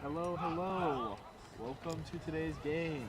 Hello, hello. Welcome to today's game.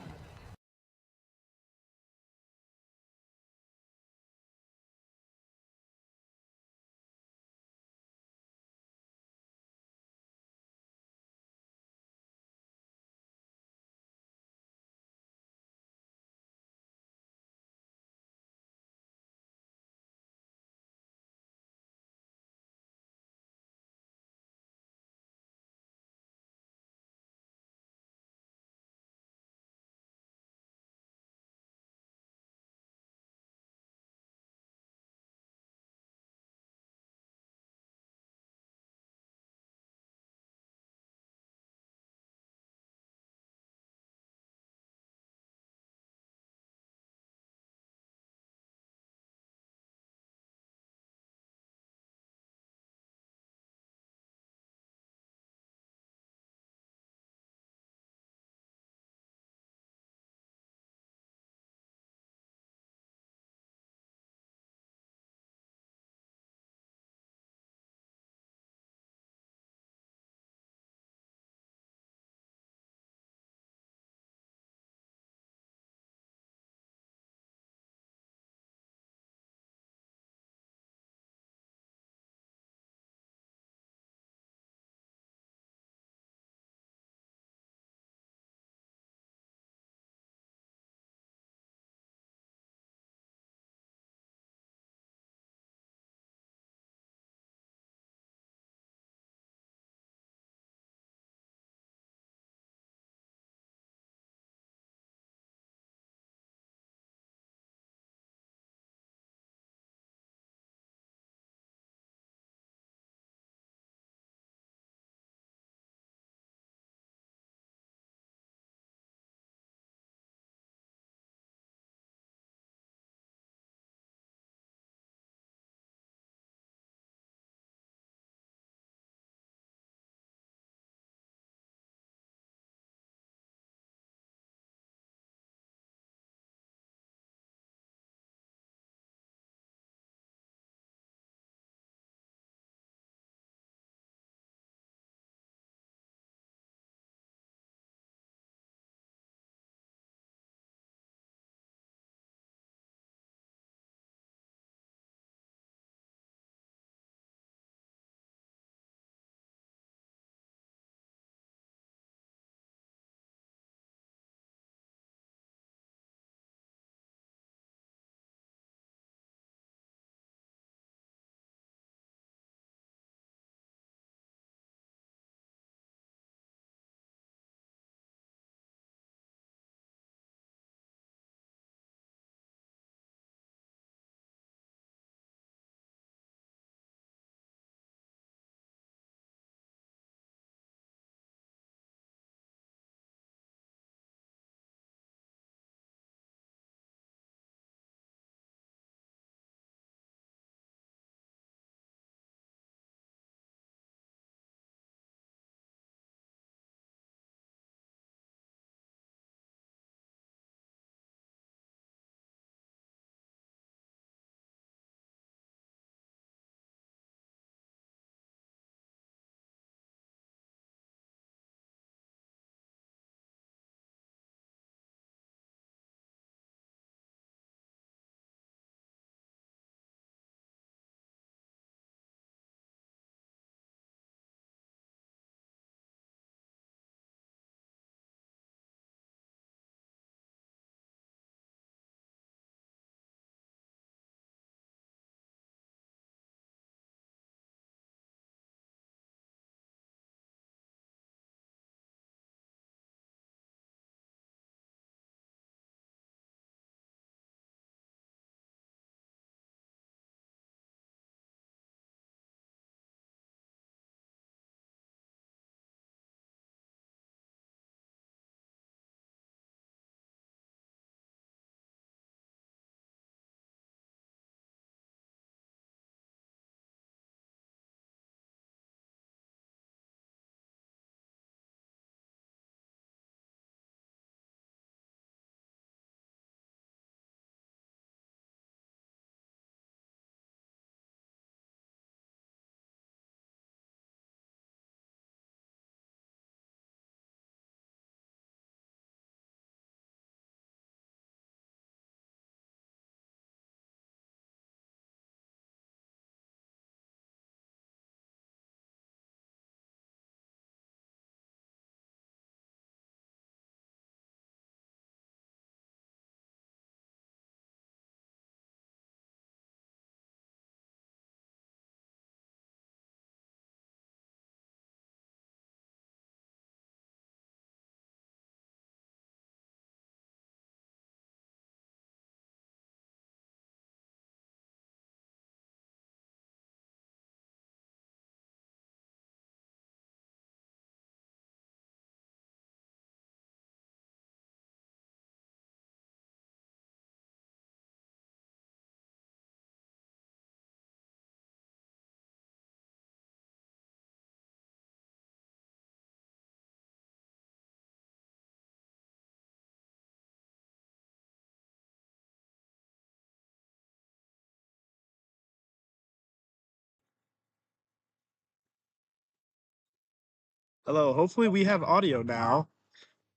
Hello, hopefully we have audio now.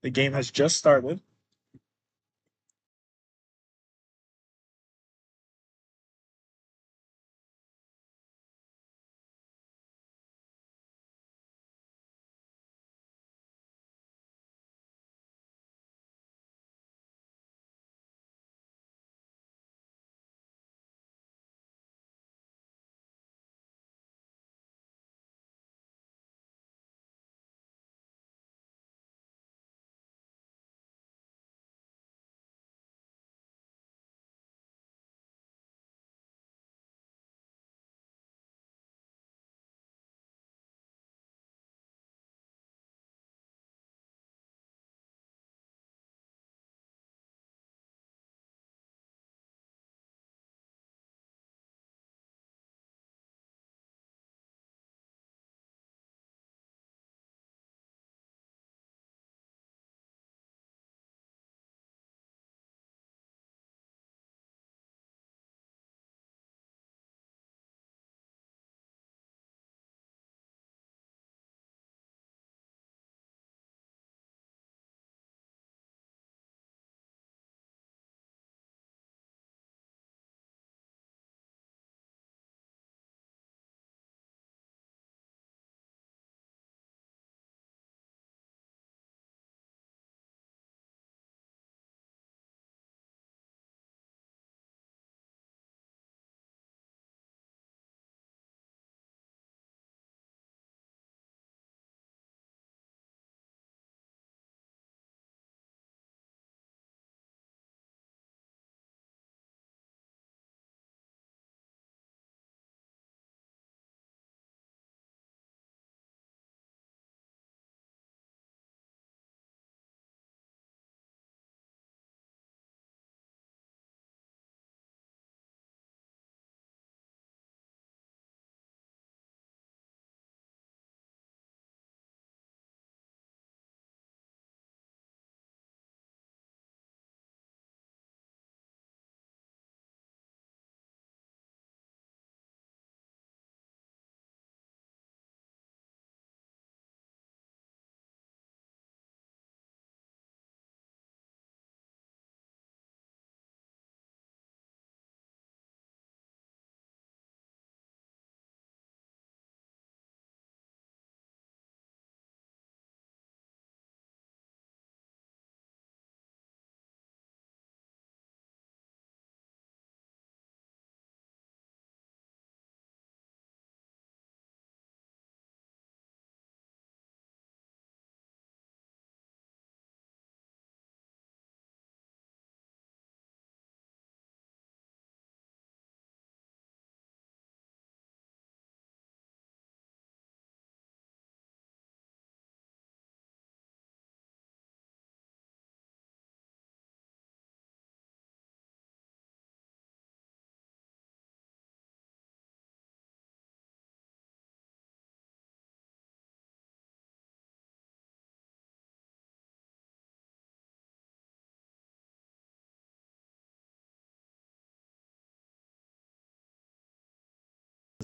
The game has just started.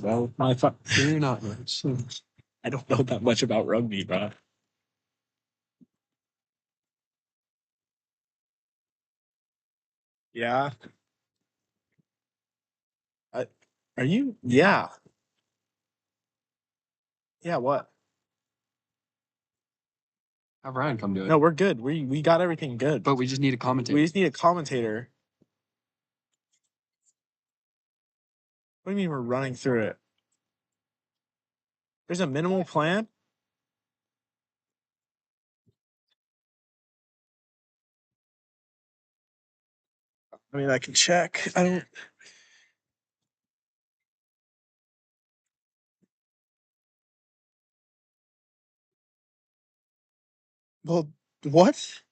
Well, you're not much. I don't know that much about rugby, bro. Yeah. I, are you? Yeah. Yeah. What? Have Ryan come do it. No, we're good. We got everything good. But we just need a commentator. We just need a commentator. What do you mean we're running through it? There's a minimal plan. I mean, I can check. I don't. Well, what?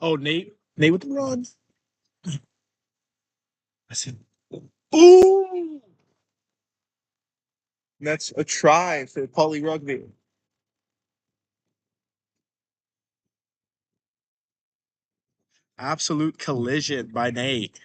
Oh, Nate with the run. I said, ooh. That's a try for Poly Rugby. Absolute collision by Nate.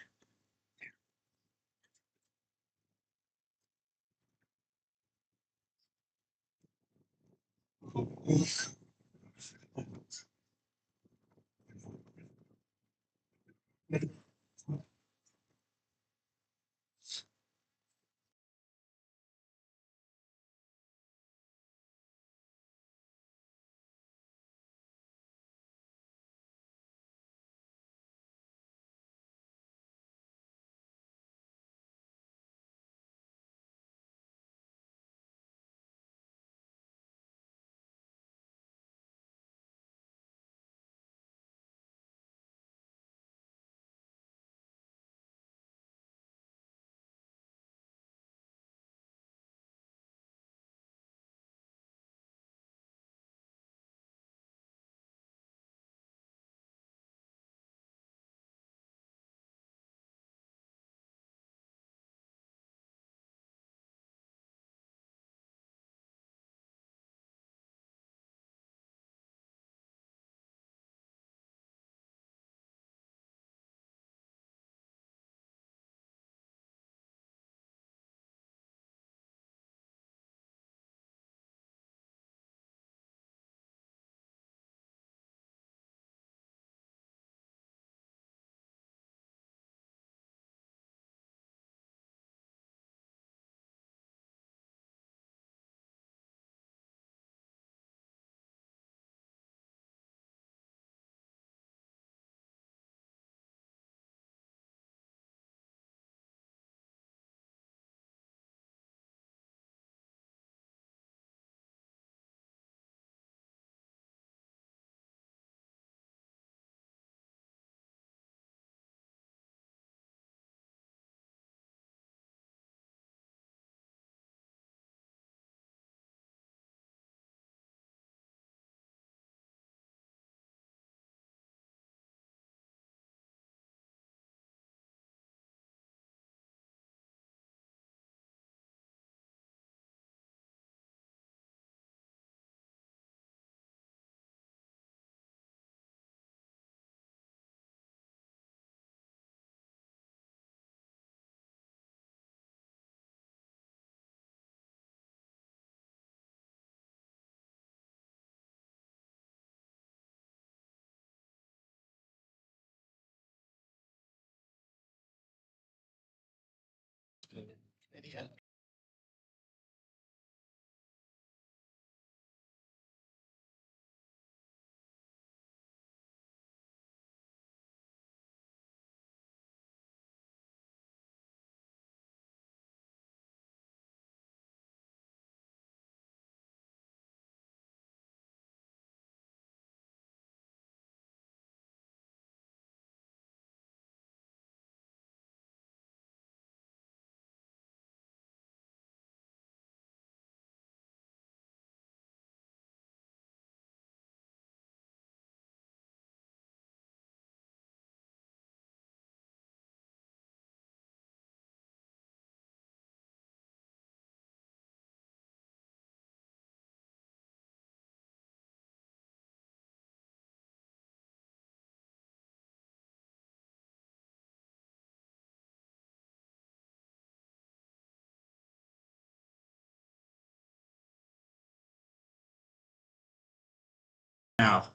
Now.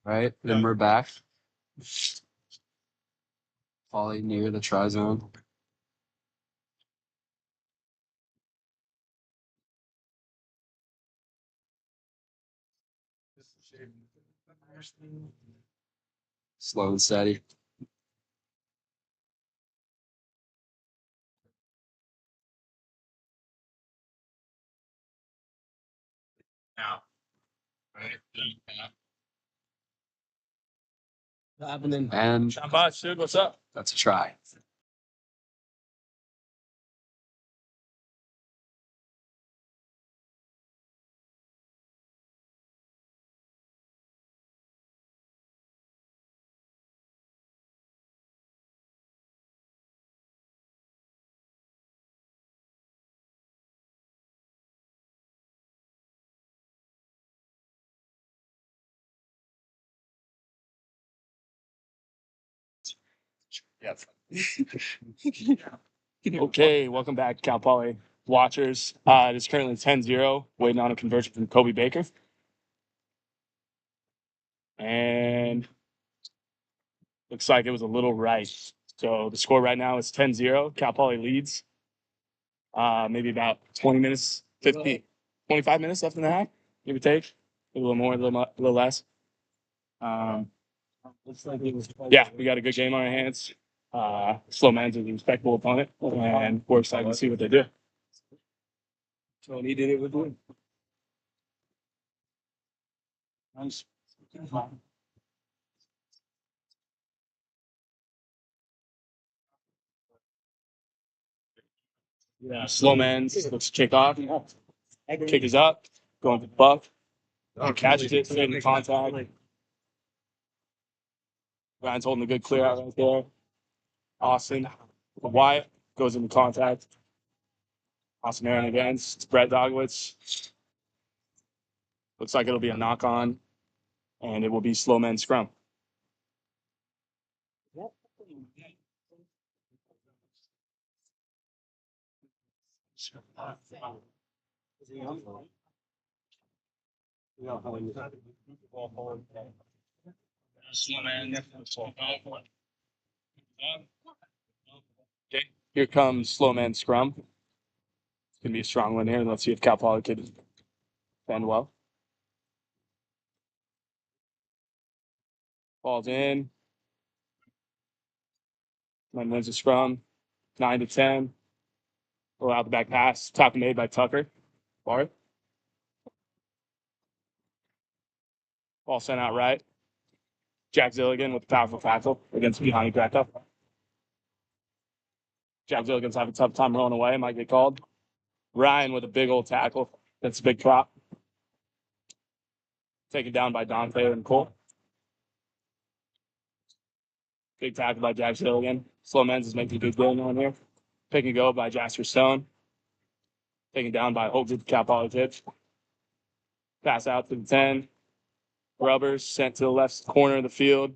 Right, then we're back. Volley near the try zone. Slow and steady. Now. Right. Happening. And Shabbat, dude, what's up? that's a try. Okay, welcome back, Cal Poly watchers. It is currently 10-0, waiting on a conversion from Kobe Baker. And looks like it was a little right. So the score right now is 10-0. Cal Poly leads. Maybe about 20 minutes, 25 minutes left in the half, give or take. A little more, a little less. Yeah, we got a good game on our hands. Slow Man's a respectable opponent, and we're excited to see what they do. So he did it with one. Nice. Yeah, Slow Man's looks kick off. Kick is up, going to Buck. Catches it, straight in contact. Ryan's holding a good clear out right there. Austin, Wyatt goes into contact. Austin Aaron against Brett Dogwitz. Looks like it'll be a knock on, and it will be Slow Man scrum. Okay, here comes Slow Man scrum. It's gonna be a strong one here. Let's see if Cal Poly could defend well. Ball's in. Then wins the scrum. 9-10. Allow the back pass. Top made by Tucker. Bart. Ball sent out right. Jack Zilligan with a powerful tackle against behind Greco. Jack Zilligan's having a tough time rolling away. Might get called. Ryan with a big old tackle. That's a big prop. Taken down by Dante and Cole. Big tackle by Jack Zilligan. Slow Men's is making a good game on here. Pick and go by Jasper Stone. Taken down by Holger Cal Poly Tips. Pass out to the 10. Rubbers sent to the left corner of the field.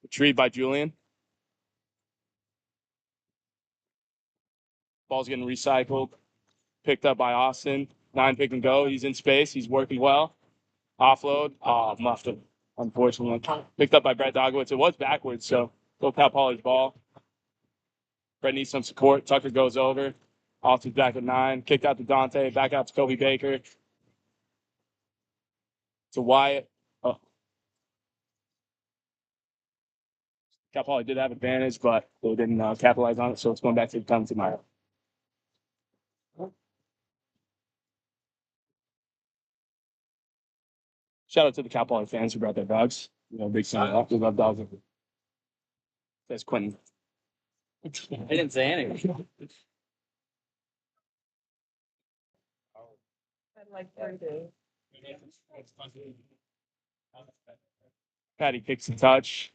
Retrieved by Julian. Ball's getting recycled. Picked up by Austin. 9 pick and go. He's in space. He's working well. Offload. Oh, muffed him, unfortunately. Picked up by Brett Dogwitz. It was backwards, so go Cal Poly's ball. Brett needs some support. Tucker goes over. Austin's back at 9. Kicked out to Dante. Back out to Kobe Baker. To Wyatt. Oh. Cal Poly did have advantage, but they didn't capitalize on it, so it's going back to the penalty mark. Shout out to the Cal Poly fans who brought their dogs. You know, big fan of that. We love dogs. That's Quentin. I didn't say anything. Patty kicks the touch.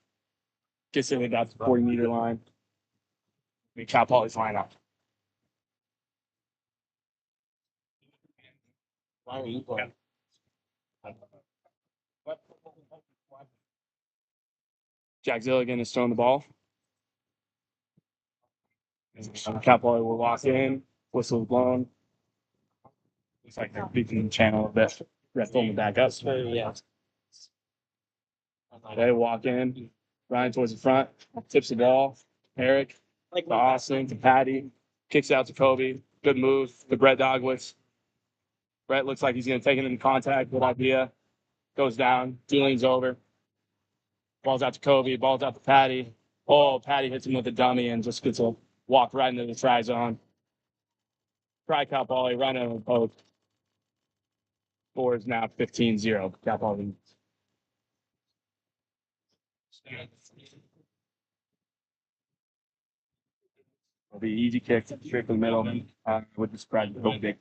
Gets it about the 40-meter line. We Cal Poly's lineup. Jack Zilligan is throwing the ball. Cal Poly will walk in. Whistle blown. Looks like they're beating the channel a bit. Ref pulling the back up. Yeah. They walk in. Ryan towards the front. Tips the ball. Eric. To Austin. To Patty. Kicks out to Kobe. Good move to Brett Dogwitz. Brett looks like he's going to take it into contact. Good idea. Goes down. Julian's over. Ball's out to Kobe. Ball's out to Patty. Oh, Patty hits him with a dummy and just gets a walk right into the try zone. Try Cal Poly right into the post. Score is now 15-0. Cal Poly. It'll be easy kick straight to the middle with the spread. Go big.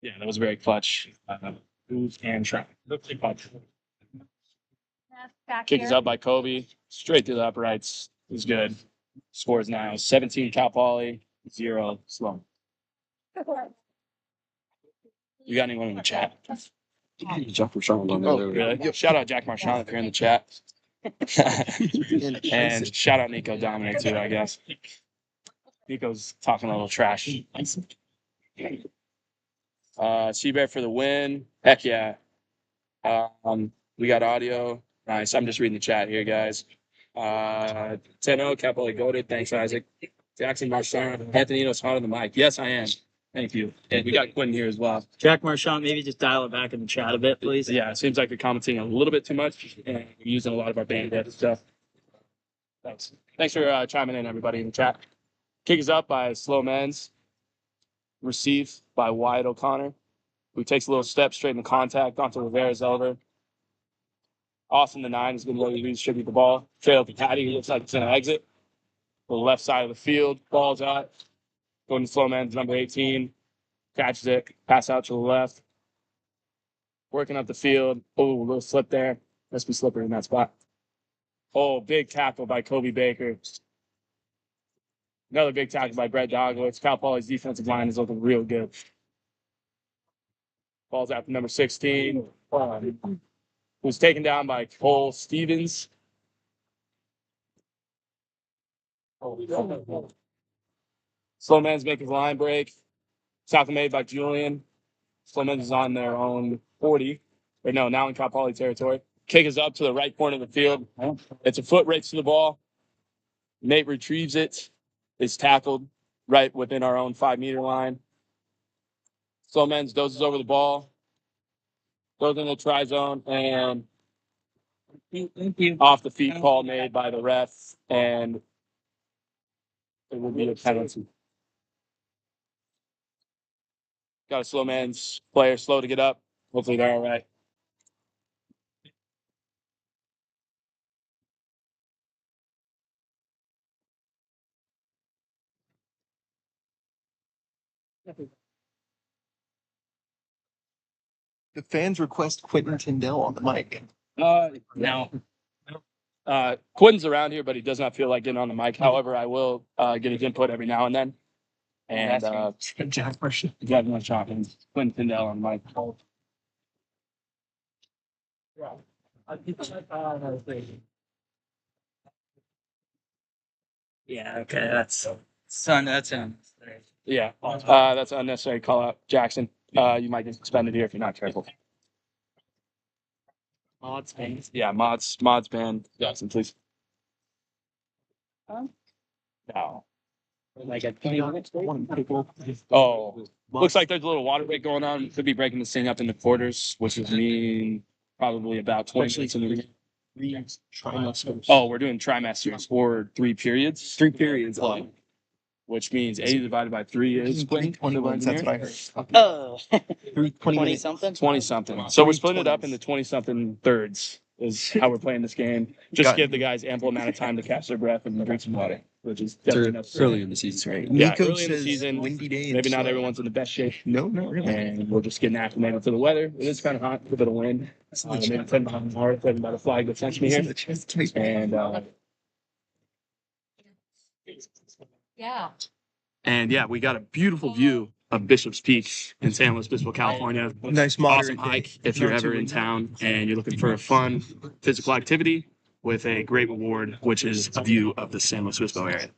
Yeah, that was very clutch. Booth and try. Kick is up by Kobe. Straight to the uprights. is good. Scores now 17 Cal Poly, 0 SLO. You got anyone in the chat? Jeff Rashawn on there. Oh, really? Shout out Jack Marchand if you're in the chat. And shout out Nico Dominic too, I guess. Nico's talking a little trash. Seabear for the win. Heck yeah. We got audio. Nice. I'm just reading the chat here, guys. 10-0, Cal Poly goated. Thanks, Isaac. Jackson Marchand. Antonino's hot on the mic. Yes, I am. Thank you. And we got Quinn here as well. Jack Marchand, maybe just dial it back in the chat a bit, please. Yeah, it seems like you're commenting a little bit too much, and we're using a lot of our bandwidth stuff. Thanks. Thanks for chiming in, everybody in the chat. Kick is up by SLO men's. Received by Wyatt O'Connor, who takes a little step straight into contact onto Rivera's elbow. Austin, the 9, is going to go to redistribute the ball. Trail to Patty, who looks like it's going to exit. To the left side of the field, ball's out. Going to SLO men's, number 18. Catches it, pass out to the left. Working up the field. Oh, a little slip there. Must be slippery in that spot. Oh, big tackle by Kobe Baker. Another big tackle by Brett Dogwitz. Cal Poly's defensive line is looking real good. Ball's out to number 16. Who's taken down by Cole Stevens. SLO men's making a line break. Tackle made by Julian. SLO men's is on their own 40. Or no, now in Cal Poly territory. Kick is up to the right corner of the field. It's a foot race to the ball. Nate retrieves it. It's tackled right within our own 5-meter line. SLO men's dozes over the ball. Goes in the try zone and off the feet call made by the ref. And it will be a penalty. Got a SLO men's player slow to get up. Hopefully they're all right. The fans request Quentin Tyndall on the mic. No. Quentin's around here, but he does not feel like getting on the mic. However, I will get his input every now and then. And Jack Marchand. Jack Marchand and Quentin Tyndall on the mic. Yeah, okay, that's him. Yeah, that's an unnecessary call out, Jackson. You might get suspended here if you're not careful. Mods fans. Yeah, mods ban Jackson, please. No. Like at 20 minutes. Oh, looks like there's a little water break going on. Could be breaking this thing up into quarters, which would mean probably about 20 minutes in the beginning. Oh, we're doing trimesters or 3 periods. 3 periods. Which means 80 divided by 3 is 21. That's what I heard. Oh, 20 something. 20 something. So we're splitting it up into 20 something thirds is how we're playing this game. Just to give the guys ample amount of time to catch their breath and drink some water, which is definitely necessary. Early in the season, right? Yeah, Nico early in the says season. windy day. Maybe not everyone's in the best shape. No, not really. And we're just getting acclimated to the weather. It is kind of hot, a bit of wind. Maybe 10 miles an hour, 7 by the flag that sent me here. And yeah, we got a beautiful view of Bishop's Peak in San Luis Obispo, California. Nice Awesome moderate hike if you're ever in town and you're looking for a fun physical activity with a great reward, which is a view of the San Luis Obispo area.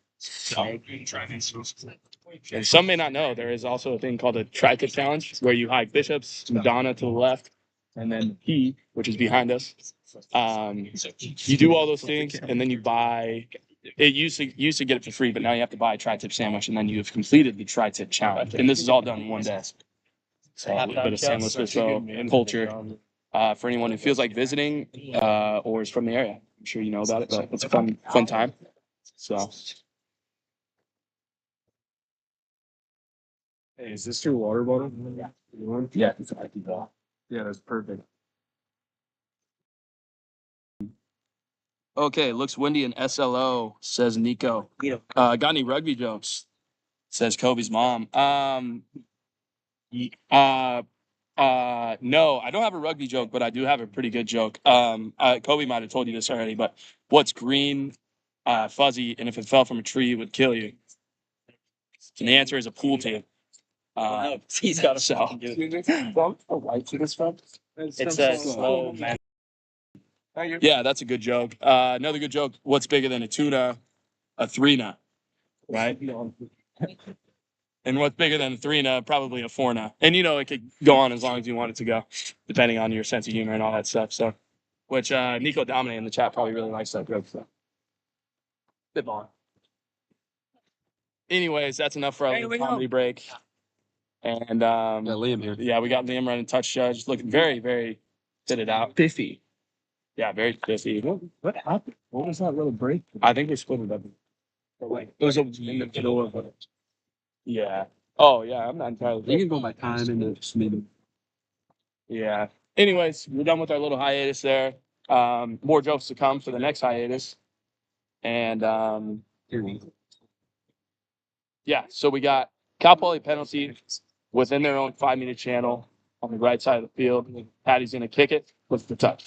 And some may not know, there is also a thing called a tri-tip challenge where you hike Bishop's, Madonna to the left, and then P, which is behind us. You do all those things, and then you buy. It used to get it for free, but now you have to buy a tri-tip sandwich, and then you have completed the tri-tip challenge. And this is all done in one day. So a little bit of San Luis Obispo culture for anyone who feels like visiting or is from the area. I'm sure you know about it, but it's a fun time. So. Hey, is this your water bottle? Yeah, it's an IP ball. Yeah, that's perfect. Okay, looks windy in SLO, says Nico. Got any rugby jokes? Says Kobe's mom. No, I don't have a rugby joke, but I do have a pretty good joke. Kobe might have told you this already, but what's green fuzzy, and if it fell from a tree, it would kill you. And the answer is a pool table. No, he's got a So, It's a slow man. yeah, that's a good joke. Another good joke. What's bigger than a tuna? A three-na, right? And what's bigger than a three-na? Probably a four-na. And it could go on as long as you want it to go, depending on your sense of humor and all that stuff. So, which Nico Domine in the chat probably really likes that joke. So, spitballing. Anyways, that's enough for our little comedy break. And Got Liam here. yeah, we got Liam running touch judge, looking very, very fitted out. Biffy. Yeah, very spiffy. What happened? What was that little break? I think we split it up. Like, It was in the middle of it. Yeah. Oh, yeah, I'm not entirely You sure. can go by time and just maybe. Yeah. Anyways, we're done with our little hiatus there. More jokes to come for the next hiatus. And yeah, so we got Cal Poly penalty within their own 5-meter channel on the right side of the field. Patty's going to kick it with the touch.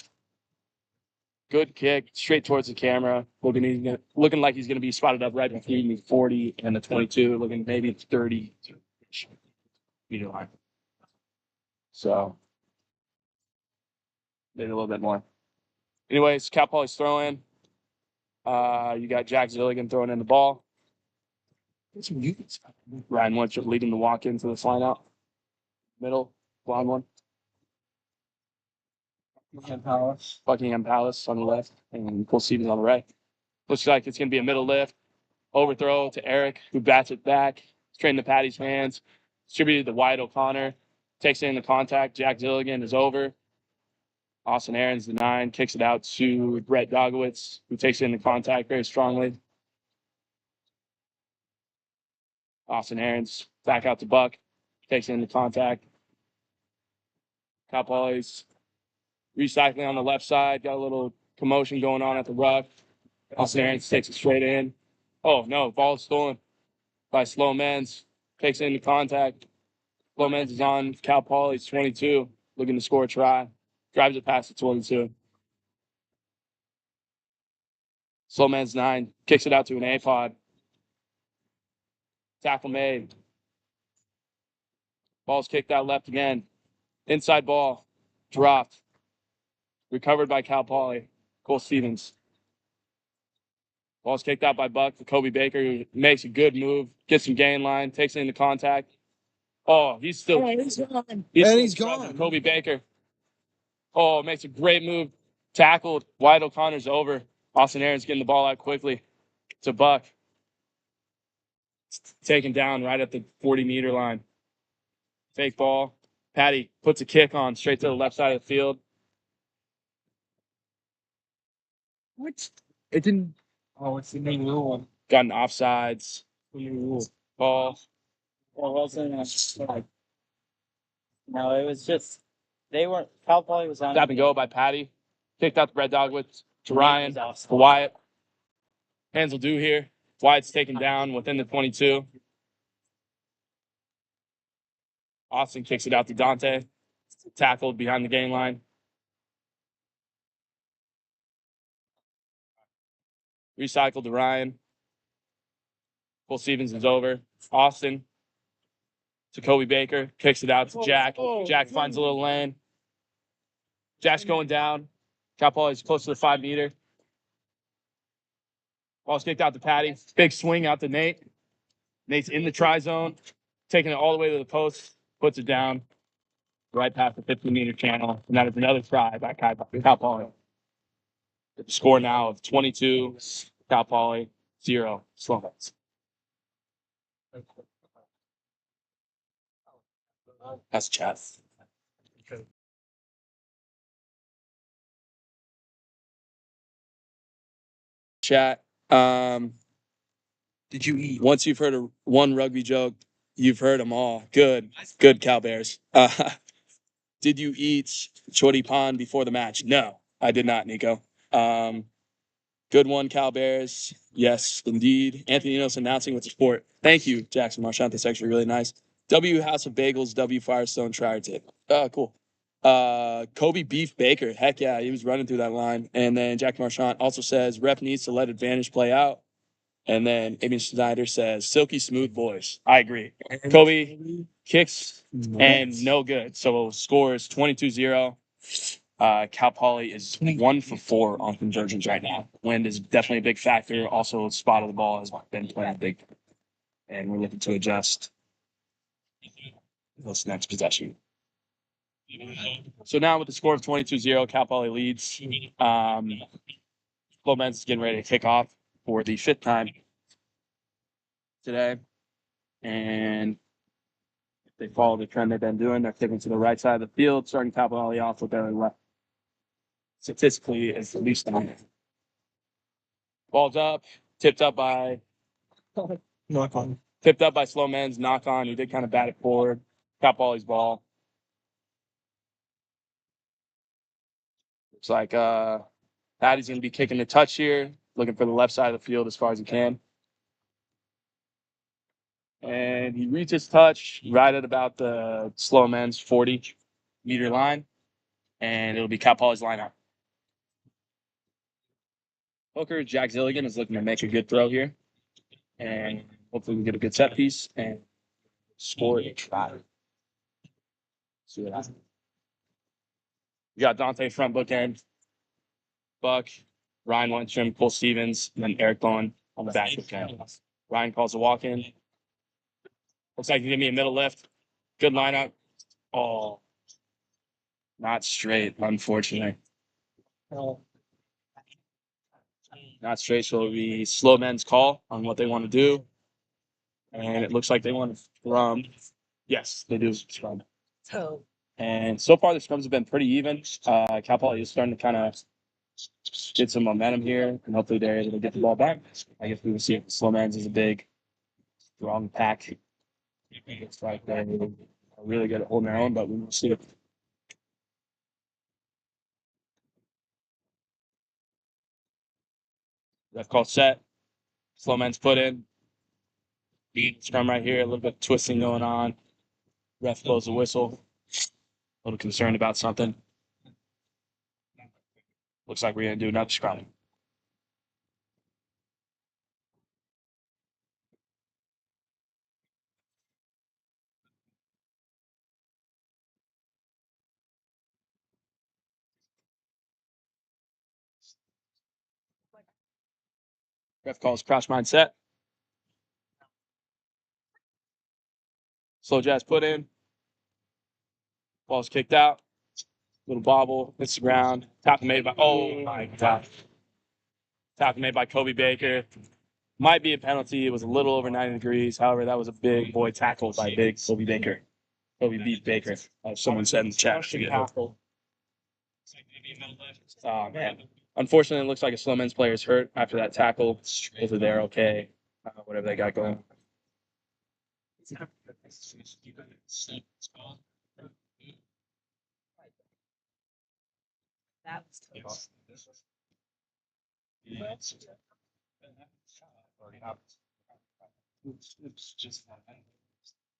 Good kick, straight towards the camera. Looking like he's going to be spotted up right between the 40 and the 22, looking maybe 30 meter line. So, maybe a little bit more. Anyways, Cal Poly's throwing. You got Jack Zilligan throwing in the ball. Ryan Winchell leading the walk into the line out. Middle, blonde one. Buckingham Palace on the left, and Cole Stevens on the right. Looks like it's going to be a middle lift. Overthrow to Eric, who bats it back. Straight into Patty's hands. Distributed to Wyatt O'Connor. Takes it into contact. Jack Zilligan is over. Austin Aaron's the 9. Kicks it out to Brett Dogowitz, who takes it into contact very strongly. Austin Aaron's back out to Buck. Takes it into contact. Cal Poly's recycling on the left side. Got a little commotion going on at the ruck. Austin Aaron's takes it straight in. Oh, no. Ball stolen by Slow Men's. Takes it into contact. Slow Men's is on Cal Poly's 22. Looking to score a try. Drives it past the 22. Slow Men's 9. Kicks it out to an A-pod. Tackle made. Ball's kicked out left again. Inside ball. Dropped. Recovered by Cal Poly. Cole Stevens. Ball's kicked out by Buck to Kobe Baker, who makes a good move, gets some gain line, takes it into contact. Oh, he's still. He's gone. He's still gone. Kobe Baker. Oh, makes a great move. Tackled. Wyatt O'Connor's over. Austin Aaron's getting the ball out quickly to Buck. Taken down right at the 40-meter line. Fake ball. Patty puts a kick on straight to the left side of the field. what? It didn't. Oh, it's the main rule. Got an offsides. Ball. Well, it wasn't like. No, it was just they weren't. Cal Poly was on. Stop and go by Patty. Kicked out the Red Dogwitz to Ryan. Ryan. To Wyatt. Hands will do here. Wyatt's taken down within the 22. Austin kicks it out to Dante. Tackled behind the gain line. Recycled to Ryan. Cole Stevens is over. Austin to Kobe Baker. Kicks it out to Jack. Jack finds a little lane. Jack's going down. Cal Poly's close to the 5-meter. Ball's kicked out to Patty. Big swing out to Nate. Nate's in the try zone. Taking it all the way to the post. Puts it down. Right past the 15-meter channel. And that is another try by Cal Poly. The score now of 22. Cal Poly 0. Slow Mens. That's chat. Chat. Did you eat? Once you've heard one rugby joke, you've heard them all. Good, Cal Bears. Did you eat chori pan before the match? No, I did not, Nico. Good one, Cal Bears. Yes, indeed. Anthony Enos announcing with the sport. Thank you, Jackson Marchant. That's actually really nice. W House of Bagels, W Firestone Trier Tip. Cool. Kobe Beef Baker. Heck yeah, he was running through that line. And then Jack Marchant also says ref needs to let advantage play out. And then Amy Schneider says silky smooth boys. I agree. Kobe kicks and no good. So scores 22-0. Cal Poly is 1 for 4 on conversions right now. Wind is definitely a big factor. Also, spot of the ball has been playing big. And we're looking to adjust this next possession. So now with the score of 22-0, Cal Poly leads. Clemens is getting ready to kick off for the 5th time today. And if they follow the trend they've been doing, they're kicking to the right side of the field, starting Cal Poly off with their left. Statistically, it's the least time. Ball's up, tipped up by Slow Men's knock on. He did kind of bat it forward. Cal Poly's ball. Looks like Patty's going to be kicking the touch here, looking for the left side of the field as far as he can. And he reaches touch right at about the Slow Men's 40-meter line, and it'll be Cal Poly's lineup. Hooker, Jack Zilligan is looking to make a good throw here, and hopefully we get a good set piece and score a try. See what happens. We got Dante front bookend, Buck, Ryan Lundstrom, Cole Stevens, and then Eric Bowen on the back bookend. Ryan calls a walk-in. Looks like he gave me a middle lift. Good lineup. Oh, not straight, unfortunately. Not straight, so it'll be Slow Men's call on what they want to do. And it looks like they want to scrum. Yes, they do scrum. And so far, the scrums have been pretty even. Cal Poly is starting to kind of get some momentum here, and hopefully they're able to get the ball back. I guess we will see if Slow Men's is a big, strong pack. It's like they're really good at holding their own, but we will see it. Ref call set. Slow Men's put in. Scrum right here, a little bit of twisting going on. Ref blows the whistle. A little concerned about something. Looks like we're going to do another scrum. Ref calls crouch mindset. Slow jazz put in. Ball's kicked out. Little bobble. Hits the ground. Tackle made by, oh my God. Tackle made by Kobe Baker. Might be a penalty. It was a little over 90 degrees. However, that was a big boy tackle by big Kobe Baker. Kobe beat Baker. Someone said in the chat. Oh, man. Unfortunately, it looks like a Slow Men's player is hurt after that tackle. Hopefully they're okay. Whatever they got going.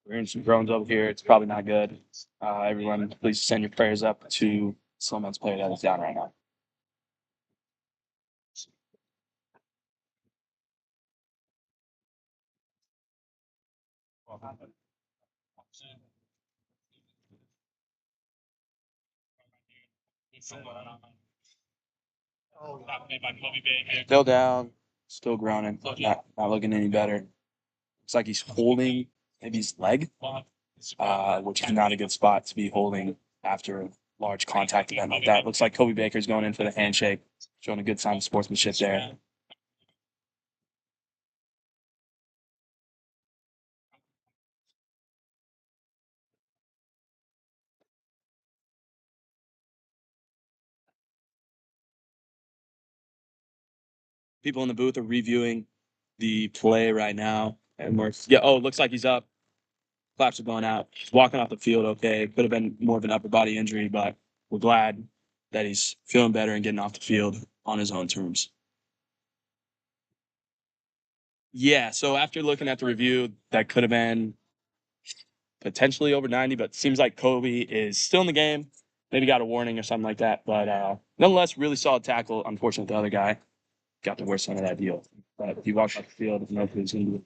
We're in some groans over here. It's probably not good. Everyone, please send your prayers up to Slow Men's player that is down right now. Still down, still groaning, not looking any better. Looks like he's holding maybe his leg, which is not a good spot to be holding after a large contact event like that. Looks like Kobe Baker's going in for the handshake, showing a good sign of sportsmanship there. People in the booth are reviewing the play right now. And looks like he's up. Claps are going out. He's walking off the field okay. Could have been more of an upper body injury, but we're glad that he's feeling better and getting off the field on his own terms. Yeah, so after looking at the review, that could have been potentially over 90, but it seems like Kobe is still in the game Maybe got a warning or something like that. But nonetheless, really solid tackle. Unfortunately, the other guy got the worst end of that deal. But he walked off the field. No clue who's going to do it.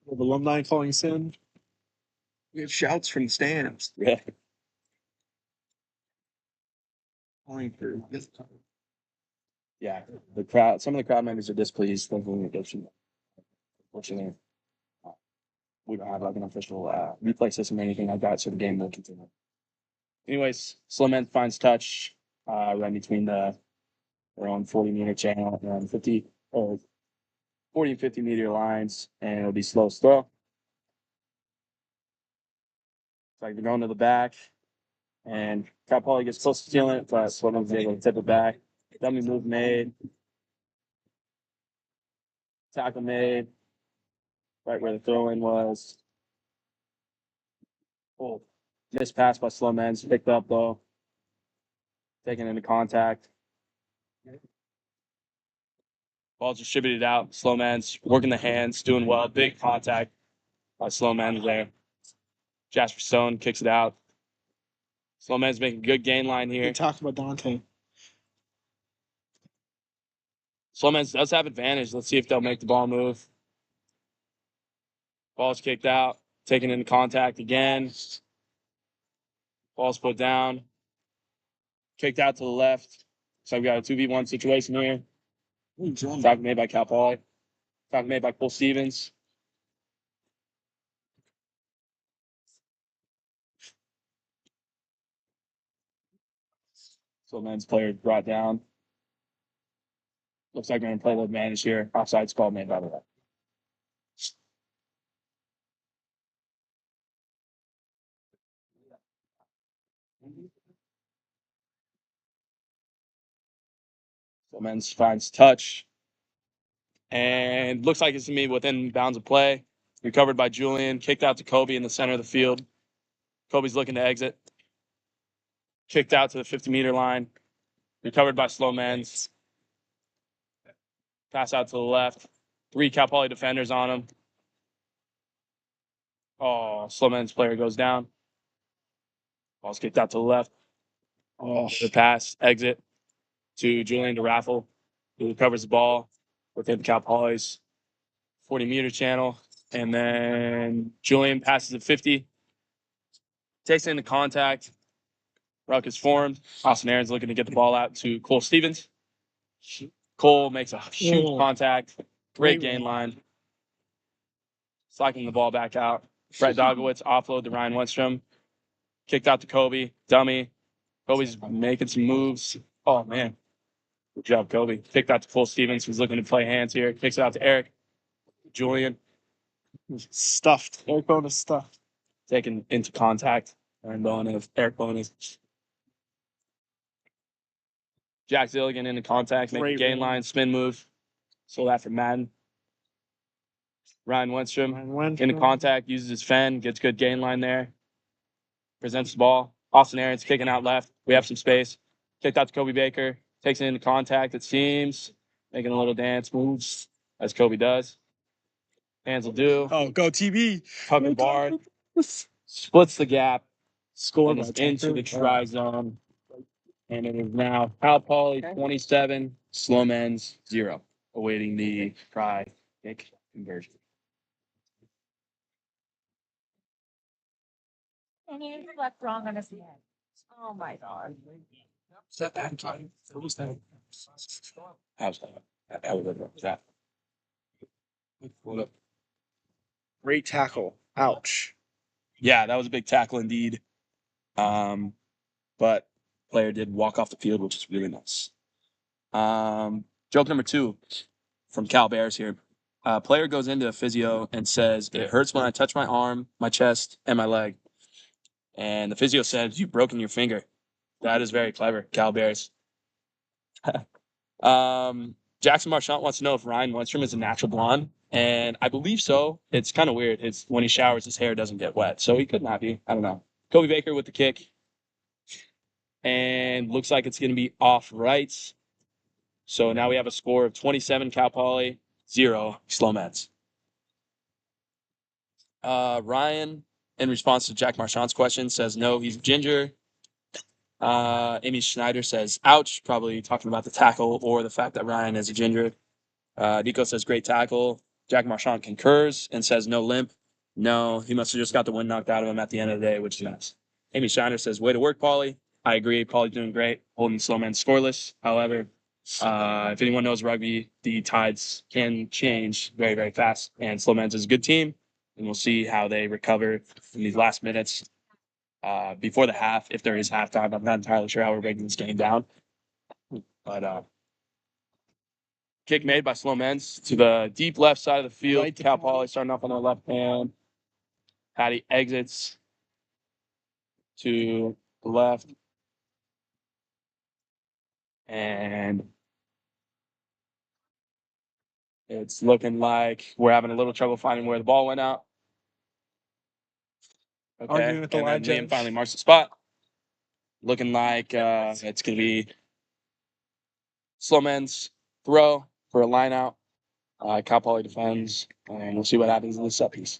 With alumni calling sin. We have shouts from the stands. Yeah. Calling for this. Yeah. The crowd. Some of the crowd members are displeased. Thinking it gets. Unfortunately, we don't have like an official replay system or anything like that, so the game will continue. Anyways, slow man finds touch right between their own 40-meter channel and 50 or 40 and 50-meter lines, and it'll be slow throw. It's like they're going to the back, and Cal Poly gets close to stealing it, but Sloman's able to tip it back. Dummy move made. Tackle made. Right where the throw-in was. Oh, missed pass by Sloman's. Picked up, though. Taken into contact. Ball's distributed out. Slow man's working the hands, doing well. Big contact by slow man there. Jasper Stone kicks it out. Slow man's making good gain line We here. talked about Dante. Slow man does have advantage. Let's see if they'll make the ball move. Ball's kicked out. Taken into contact again. Ball's put down. Kicked out to the left. So we've got a 2v1 situation here. Tackle made by Cal Poly. Tackle made by Cole Stevens. So man's player brought down. Looks like we're going to play the advantage here. Offside's called made by the way. So men's finds touch. And looks like it's going to be within bounds of play. Recovered by Julian. Kicked out to Kobe in the center of the field. Kobe's looking to exit. Kicked out to the 50-meter line. Recovered by slow men's. Pass out to the left. 3 Cal Poly defenders on him. Oh, slow men's player goes down. Ball's kicked out to the left. Oh, the pass, exit to Julian to Raffle, who recovers the ball within Cal Poly's 40-meter channel. And then Julian passes at 50. Takes it into contact. Ruck is formed. Austin Aaron's looking to get the ball out to Cole Stevens. Cole makes a huge contact. Great gain line. Slacking the ball back out. Brett Dogowitz offload to Ryan Wenstrom. Kicked out to Kobe. Dummy. Kobe's making some moves. Oh, man. Good job, Kobe. Kicked out to Cole Stevens, who's looking to play hands here. Kicks it out to Eric. Julian. Stuffed. Eric Bone is stuffed. Taken into contact. Aaron Bowen and Eric Bowen is. Jack Zilligan into contact. Making gain line. Spin move. Sold that for Madden. Ryan Wenstrom into contact. Uses his fen. Gets good gain line there. Presents the ball. Austin Aaron's kicking out left. We have some space. Kicked out to Kobe Baker. Takes it into contact, it seems. Making a little dance moves, as Kobe does. Hands will do. Oh, go TB. Tuck bar. Splits the gap. Score And is into the try zone. And it is now Cal Poly 27, Slow Men's 0. Awaiting the try kick conversion. And he left wrong on his head. Oh my God. Set that time. How's that? How was that? Great tackle. Ouch. Yeah, that was a big tackle indeed. But player did walk off the field, which is really nice. Joke number 2 from Cal Bears here. Player goes into a physio and says, "It hurts when I touch my arm, my chest, and my leg." And the physio says, "You've broken your finger." That is very clever, Cal Bears. Jackson Marchant wants to know if Ryan Wenstrom is a natural blonde. And I believe so. It's kind of weird. It's when he showers, his hair doesn't get wet. So he could not be. I don't know. Kobe Baker with the kick. And looks like it's going to be off right. So now we have a score of 27 Cal Poly, 0 Slow Mets. Ryan, in response to Jack Marchant's question, says no, he's ginger. Amy Schneider says, ouch, probably talking about the tackle or the fact that Ryan is a ginger. Nico says, great tackle. Jack Marchand concurs and says, no limp. No, he must have just got the wind knocked out of him at the end of the day, which is nice. Amy Schneider says, way to work, Paulie. I agree. Paulie's doing great, holding slow man scoreless. However, if anyone knows rugby, the tides can change very, very fast. And slow man's is a good team, and we'll see how they recover in these last minutes before the half, if there is halftime. I'm not entirely sure how we're breaking this game down. But kick made by Slow Men's to the deep left side of the field. Right to Cal Paulie. Poly starting off on their left hand. Patty exits to the left. And it's looking like we're having a little trouble finding where the ball went out. Okay. Arguing with the And then line Liam judge. finally marks the spot. Looking like it's going to be Slow Men's throw for a line out. Cal Poly defends, and we'll see what happens in the set piece.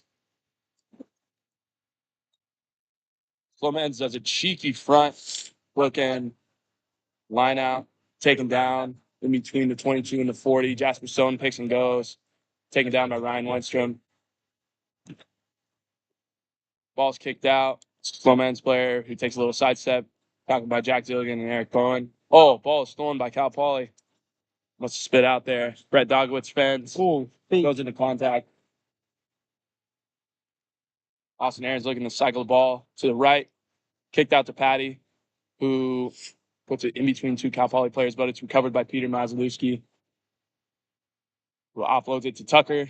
Slow Men's does a cheeky front looking line out, taken down in between the 22 and the 40. Jasper Stone picks and goes, taken down by Ryan Weinstrom. Ball's kicked out. Slow Men's player who takes a little sidestep, tackled by Jack Zilligan and Eric Bowen. Oh, ball is stolen by Cal Poly. Must have spit out there. Brett Dogwitz fends. Ooh, Goes into contact. Austin Aaron's looking to cycle the ball to the right. Kicked out to Patty, who puts it in between two Cal Poly players, but it's recovered by Peter Mazalewski, who offloads it to Tucker.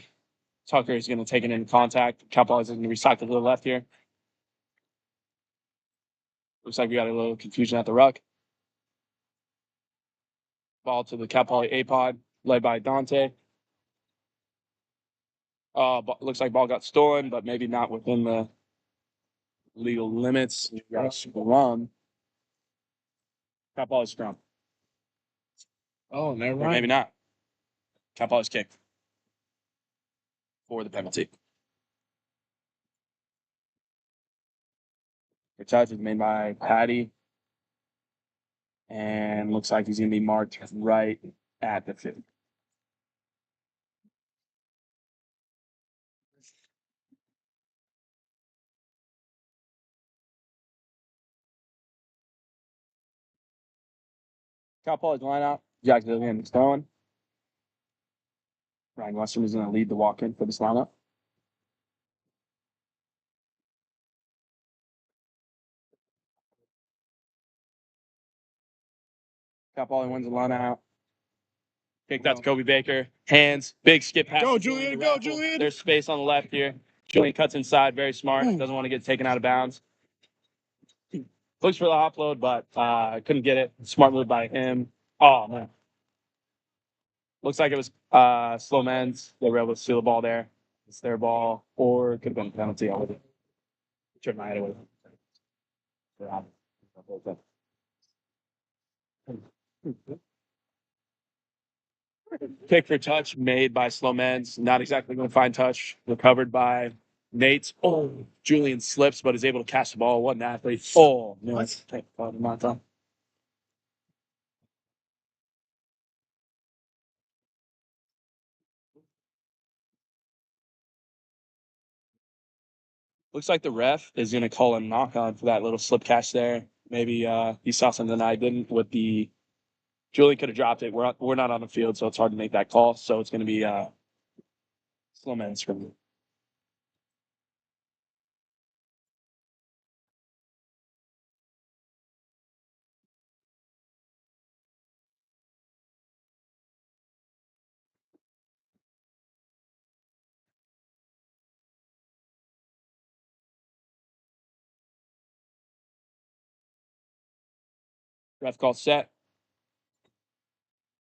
Tucker is going to take it in contact. Cal Poly is going to recycle to the left here. Looks like we got a little confusion at the ruck. Ball to the Cal Poly A-pod, led by Dante. Looks like ball got stolen, but maybe not within the legal limits. We got a scrum. Cal Poly's scrum. Oh, never Or mind. maybe not. Cal Poly's kick for the penalty. The touch is made by Patty. And looks like he's going to be marked right at the 50. Cal Poly's line out. Jack Zillian is going. Ryan Western is going to lead the walk-in for this lineup. Cal Poly wins the line out. Kicked out to Kobe Baker. Hands. Big skip pass. Go, to Julian, the go, raffle. Julian. There's space on the left here. Julian cuts inside. Very smart. Doesn't want to get taken out of bounds. Looks for the offload, but couldn't get it. Smart move by him. Oh, man. Looks like it was Slow Men's. They were able to steal the ball there. It's their ball, or it could have been a penalty. I would have turned my head away. Kick for touch made by Slow Men's. Not exactly going to find touch. Recovered by Nate. Oh, Julian slips, but is able to catch the ball. What an athlete. Oh, no. What? Looks like the ref is going to call a knock on for that little slip catch there. Maybe he saw something I didn't with the. Julian could have dropped it. We're not on the field, so it's hard to make that call. So it's going to be Slow Men's from. Ref call set.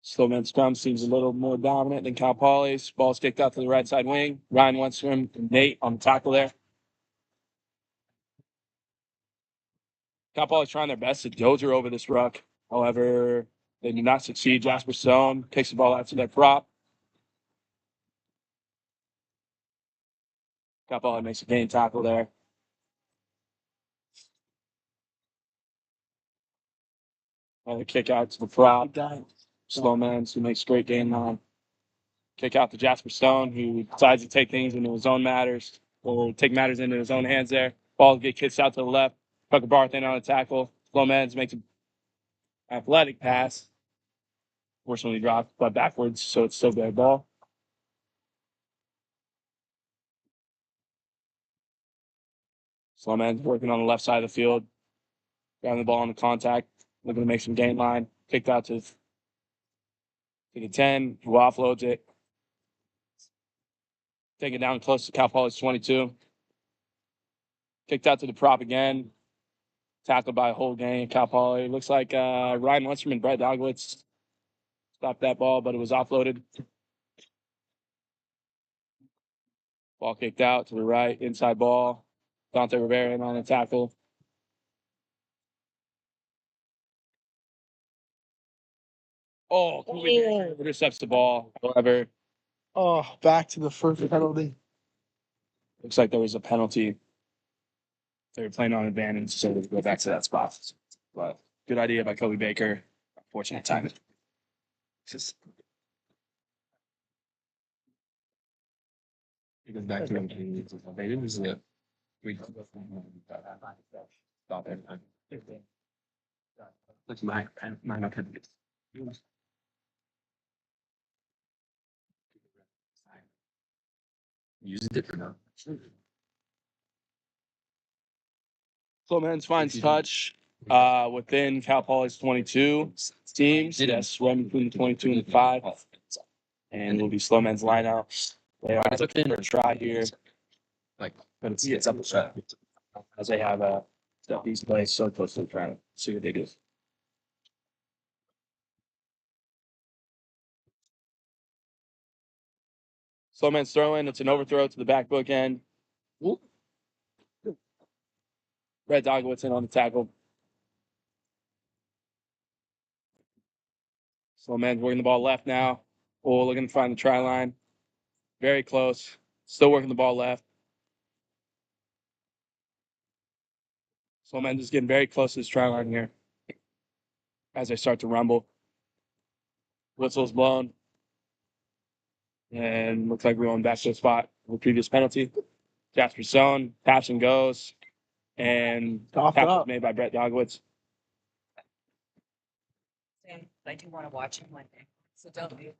Slow man scrum seems a little more dominant than Cal Poly's. Ball's kicked out to the right side wing. Ryan Westrom and Nate on the tackle there. Cal Poly's trying their best to dozer over this ruck. However, they do not succeed. Jasper Stone kicks the ball out to their prop. Cal Poly makes a gain tackle there. Another kick out to the prop. Slow Mans, who makes great game line. Kick out to Jasper Stone, who decides to take things into his own matters, or take matters into his own hands there. Ball get kicked out to the left. Tucker Barthen on a tackle. Slow Mans makes an athletic pass. Fortunately dropped, but backwards, so it's still good ball. Slow Mans working on the left side of the field. Grabbing the ball on the contact. Looking to make some game line. Kicked out to the 10, who offloads it. Take it down close to Cal Poly's 22. Kicked out to the prop again. Tackled by a whole gang. Cal Poly. Looks like Ryan Westerman, Brett Dogwitz stopped that ball, but it was offloaded. Ball kicked out to the right. Inside ball. Dante Rivera in on the tackle. Oh, intercepts the ball. However, Oh, back to the first penalty. looks like there was a penalty. They were playing on advantage, so we go back to that spot. But good idea by Kobe Baker. Unfortunate timing. Just it goes back to them. They didn't use it. We stop it. That's my penalty. Use it different now. Clemens finds touch within Cal Poly's 22 teams. Yes, run between the 22 and the 5. And will be slow men's line out. They are looking for a try here. Like, but it's up the shot. As they have these plays so close to the trying to see what they do. Slow man's throwing. It's an overthrow to the back book end. Red Dogwitz in on the tackle. Slow man's working the ball left now. Oh, looking to find the try line. Very close. Still working the ball left. Slow man's just getting very close to this try line here. As they start to rumble. Whistle's blown. And looks like we're going back to the spot with previous penalty. Jasper Stone, taps and goes. And tackle made by Brett Dogwitz. I do want to watch him one day. So don't be.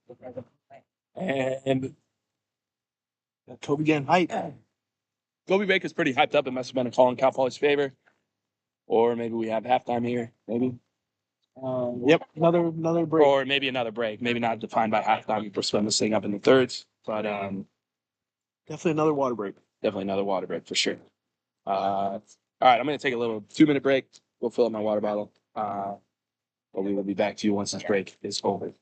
And Kobe getting hype. Kobe Baker's pretty hyped up. It must have been a call in Cal Poly's favor. Or maybe we have halftime here. Maybe. Yep, another break. Or maybe another break. Maybe not defined by halftime. We're splitting this thing up in the thirds. But Definitely another water break. definitely another water break for sure. All right, I'm going to take a little 2-minute break. We'll fill up my water bottle. But we will be back to you once this break is over.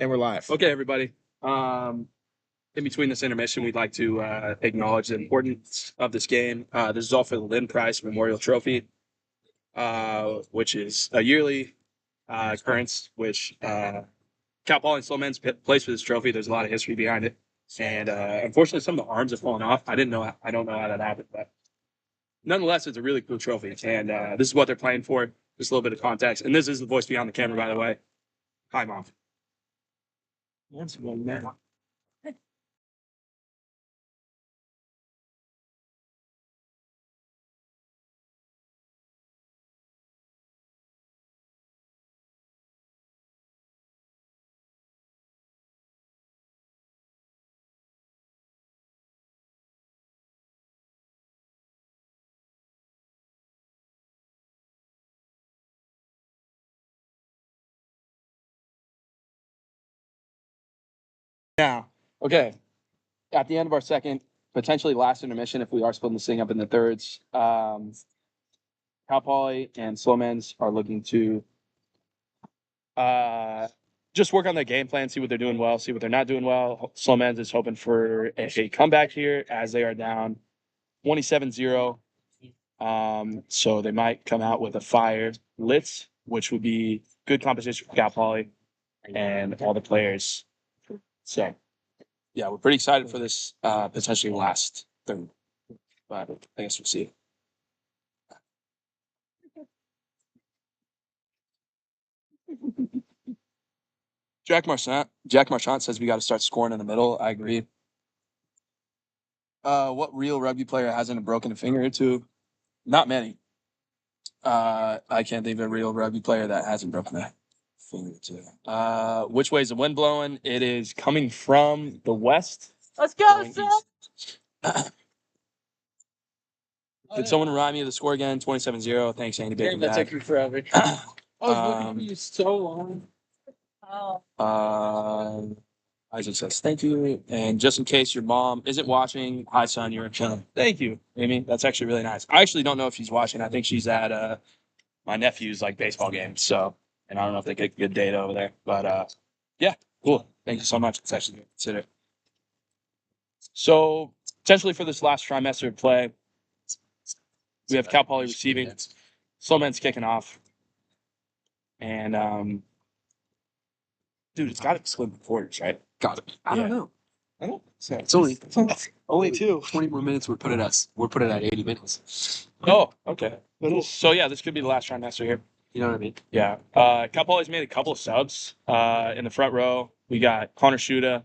And we're live. Okay, everybody. In between this intermission, we'd like to acknowledge the importance of this game. This is all for the Lynn Price Memorial Trophy, which is a yearly occurrence, which Cal Poly and Slow Men's plays for this trophy. There's a lot of history behind it. And unfortunately, some of the arms have fallen off. I don't know how that happened, but nonetheless, it's a really cool trophy. And this is what they're playing for. Just a little bit of context. And this is the voice behind the camera, by the way. Hi, Mom. That's one man. Now, okay. At the end of our second, potentially last intermission, if we are splitting this thing up in the thirds, Cal Poly and Slow Men's are looking to just work on their game plan, see what they're doing well, see what they're not doing well. Slow Men's is hoping for a comeback here as they are down 27-0. So they might come out with a fire Litz, which would be good competition for Cal Poly and all the players. So yeah, we're pretty excited for this potentially last third, but I guess we'll see. Jack Marchant says we got to start scoring in the middle. I agree. What real rugby player hasn't broken a finger or two? Not many. I can't think of a real rugby player that hasn't broken a finger or two. Which way is the wind blowing? It is coming from the west. Let's go, Going son. east. Did someone remind me of the score again? 27-0. Thanks, Andy Bacon. That took you forever. I was looking for you so long. Oh, Isaac says thank you. And just in case your mom isn't watching, hi son, you're chilling. Thank you, Amy. That's actually really nice. I actually don't know if she's watching. I think she's at my nephew's like baseball game. So, and I don't know if they get good data over there. But yeah, cool. Thank you so much. It's actually good to consider. So potentially for this last trimester of play, we have Cal Poly receiving, Slow Men's kicking off, and dude, it's got to be split quarters, right? Got it. I don't know. I don't. So It's only two. 20 more minutes. We're put it at 80 minutes. Oh, okay. Cool. So yeah, this could be the last trimester here. You know what I mean? Yeah. Cal Poly's made a couple of subs. In the front row, we got Connor Shuda,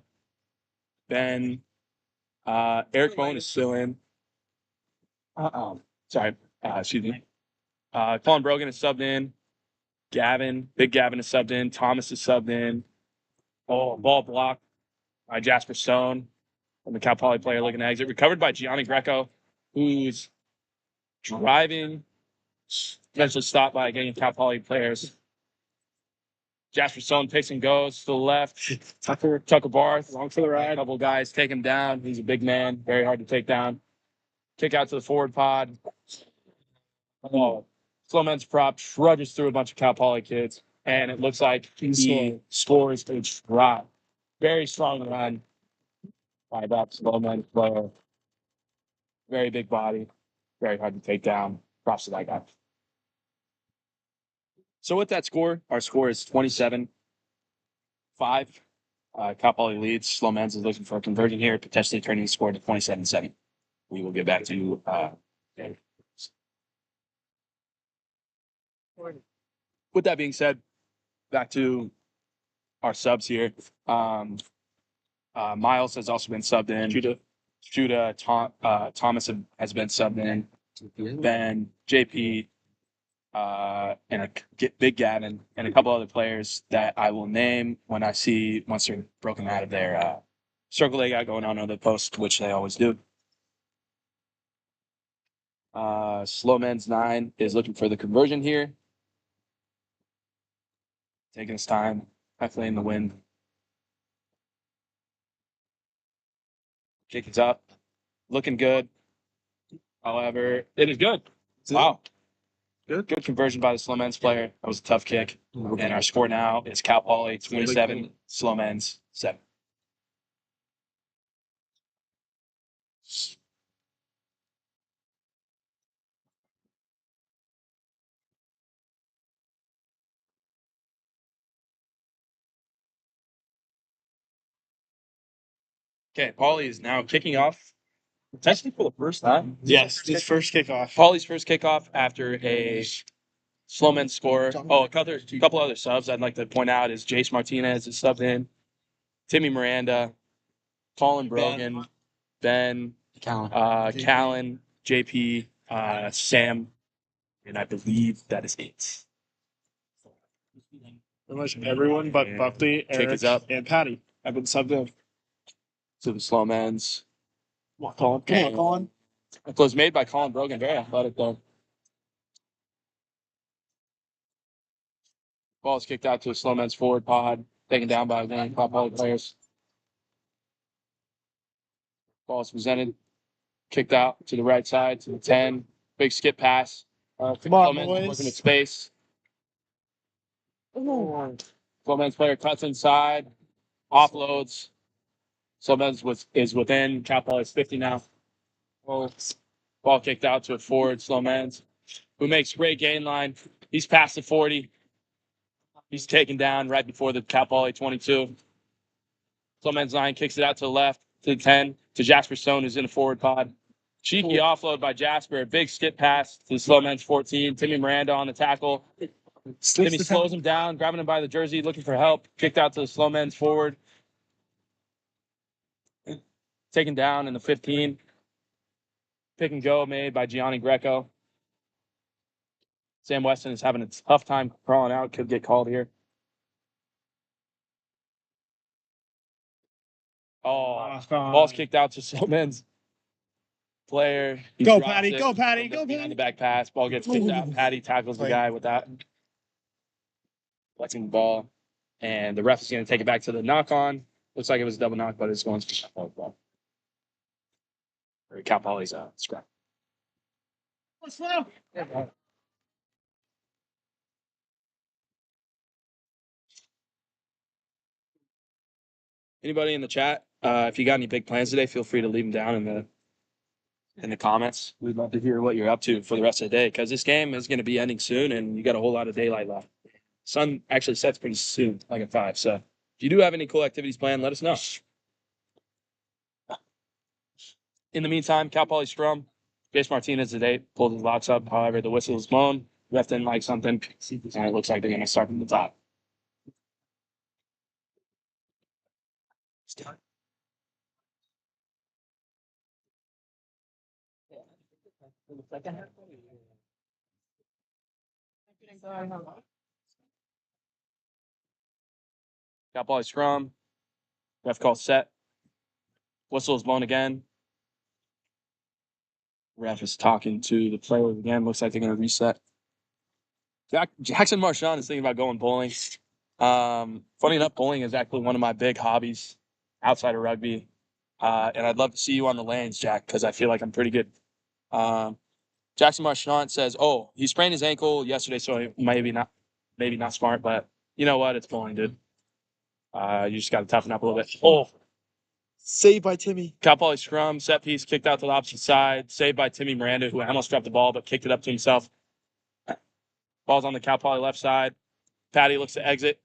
Ben, Eric Bowen is still in. Sorry. Excuse me. Colin Brogan is subbed in. Big Gavin is subbed in. Thomas is subbed in. Oh, ball block by Jasper Stone from the Cal Poly player looking to exit. Recovered by Gianni Greco, who's driving, eventually stopped by a gang of Cal Poly players. Jasper Stone picks and goes to the left. Tucker Barth, along for the ride. A couple guys take him down. He's a big man, very hard to take down. Kick out to the forward pod. Oh, Slow Men's prop trudges through a bunch of Cal Poly kids, and it looks like he scores a drop. Very strong run by that Slow Men's player. Very big body, very hard to take down. Props to that guy. So with that score, our score is 27-5. Cal Poly leads. Slow Men's is looking for a conversion here, potentially turning the score to 27-7. We will get back to with that being said, back to our subs here. Miles has also been subbed in. Judah, Thomas has been subbed in. Ben, JP, and Big Gavin, and a couple other players that I will name once they're broken out of their circle they got going on the post, which they always do. Slow Men's 9 is looking for the conversion here. Taking his time, definitely in the wind. Kick is up, looking good. However, it is good. Wow. Good conversion by the slow men's player. That was a tough kick. And our score now is Cal Poly 27, slow men's 7. Okay, Poly is now kicking off. Potentially for the first time. Yes, his first kickoff. Poly's first kickoff after a slow men's score. Oh, a couple other subs I'd like to point out is Jace Martinez is subbed in, Timmy Miranda, Colin Brogan, Ben, Callan, JP, Sam, and I believe that is it. Pretty much everyone but And Buckley, kick Eric, is up. and Patty have been subbed in. To the slow men's. Colin. Come on, Colin. It was made by Colin Brogan. Very athletic though. Ball is kicked out to a slow men's forward pod, taken down by the top Poly players. Ball is presented, kicked out to the right side to the 10. Big skip pass. Come Slow on, men's boys. looking at space. Slow men's player cuts inside, offloads. Slow men's is within. Cal Poly is 50 now. Ball kicked out to a forward, slow men's, who makes great gain line. He's past the 40. He's taken down right before the Cal Poly 22. Slow men's 9 kicks it out to the left, to the 10, to Jasper Stone, who's in the forward pod. Cheeky offload by Jasper. A big skip pass to the slow men's 14. Timmy Miranda on the tackle. Timmy slows him down, grabbing him by the jersey, looking for help. Kicked out to the slow men's forward. Taken down in the 15. Pick and go made by Gianni Greco. Sam Weston is having a tough time crawling out. Could get called here. Oh, ball's kicked out to slow men's player. He Go, drops Patty. it. Go, Patty. Go, On Patty. the back pass. Ball gets kicked out. Patty tackles the guy with that. Collecting the ball. And the ref is going to take it back to the knock on. Looks like it was a double knock, but it's going to Cal Poly's ball. Or Cal Poly's scrap. Anybody in the chat, if you got any big plans today, feel free to leave them down in the comments. We'd love to hear what you're up to for the rest of the day, because this game is going to be ending soon, and you got a whole lot of daylight left. Sun actually sets pretty soon, like at 5. So if you do have any cool activities planned, let us know. In the meantime, Cal Poly scrum. Jace Martinez today pulled his locks up. However, the whistle is blown. Ref didn't like something, and it looks like they're going to start from the top. Cal Poly scrum. Ref call set. Whistle is blown again. Ref is talking to the player again. Looks like they're going to reset. Jackson Marchand is thinking about going bowling. Funny enough, bowling is actually one of my big hobbies outside of rugby. And I'd love to see you on the lanes, Jack, because I feel like I'm pretty good. Jackson Marchand says, "Oh, he sprained his ankle yesterday, so maybe not smart, but you know what? It's bowling, dude. You just got to toughen up a little bit." Oh, Saved by Timmy. Cal Poly scrum, set piece, kicked out to the opposite side, saved by Timmy Miranda, who almost dropped the ball but kicked it up to himself. Ball's on the Cal Poly left side. Patty looks to exit.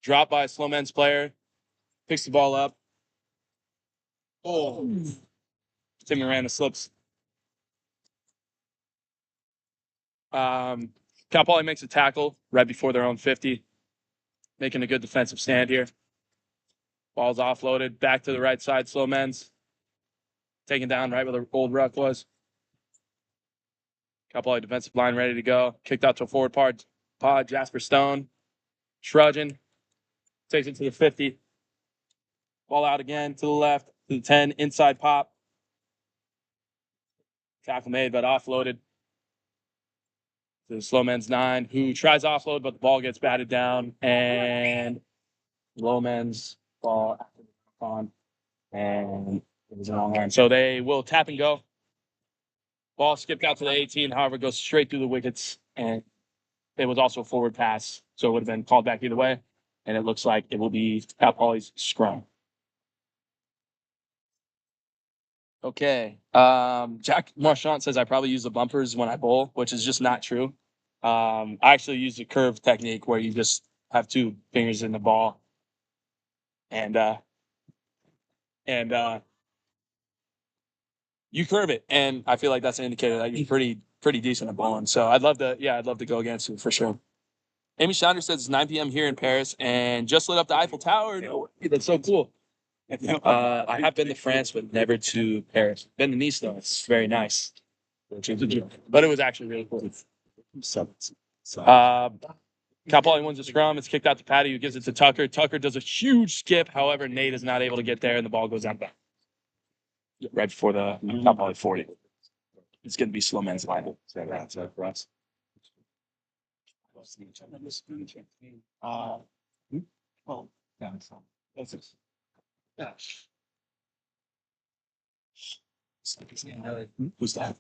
Drop by a slow men's player. Picks the ball up. Oh. Timmy Miranda slips. Cal Poly makes a tackle right before their own 50. Making a good defensive stand here. Ball's offloaded. Back to the right side, slow men's. Taken down right where the old ruck was. Cal Poly defensive line ready to go. Kicked out to a forward pod. Jasper Stone. Trudging. Takes it to the 50. Ball out again to the left. To the 10. Inside pop. Tackle made, but offloaded. To the slow men's 9, who tries to offload, but the ball gets batted down. And low men's ball after the on. And it was a long line. So they will tap and go. Ball skipped out to the 18, however, goes straight through the wickets, and it was also a forward pass, so it would have been called back either way. And it looks like it will be Cal Poly's scrum. Okay. Jack Marchant says I probably use the bumpers when I bowl, which is just not true. I actually use the curve technique where you just have two fingers in the ball, and you curve it, and I feel like that's an indicator that you're pretty decent at bowling. So I'd love to go against you for sure. Amy Chandra says it's 9 p.m. here in Paris and just lit up the Eiffel Tower. No, that's so cool. I have been to France, but never to Paris. Been to Nice though; it's very nice. But it was actually really cool. Cal Poly wins the scrum. It's kicked out to Patty, who gives it to Tucker. Tucker does a huge skip. However, Nate is not able to get there, and the ball goes out back right before the Cal Poly 40. It's going to be slow man's line. So that's for us. Well, yeah, that's it. Yeah. Who's that?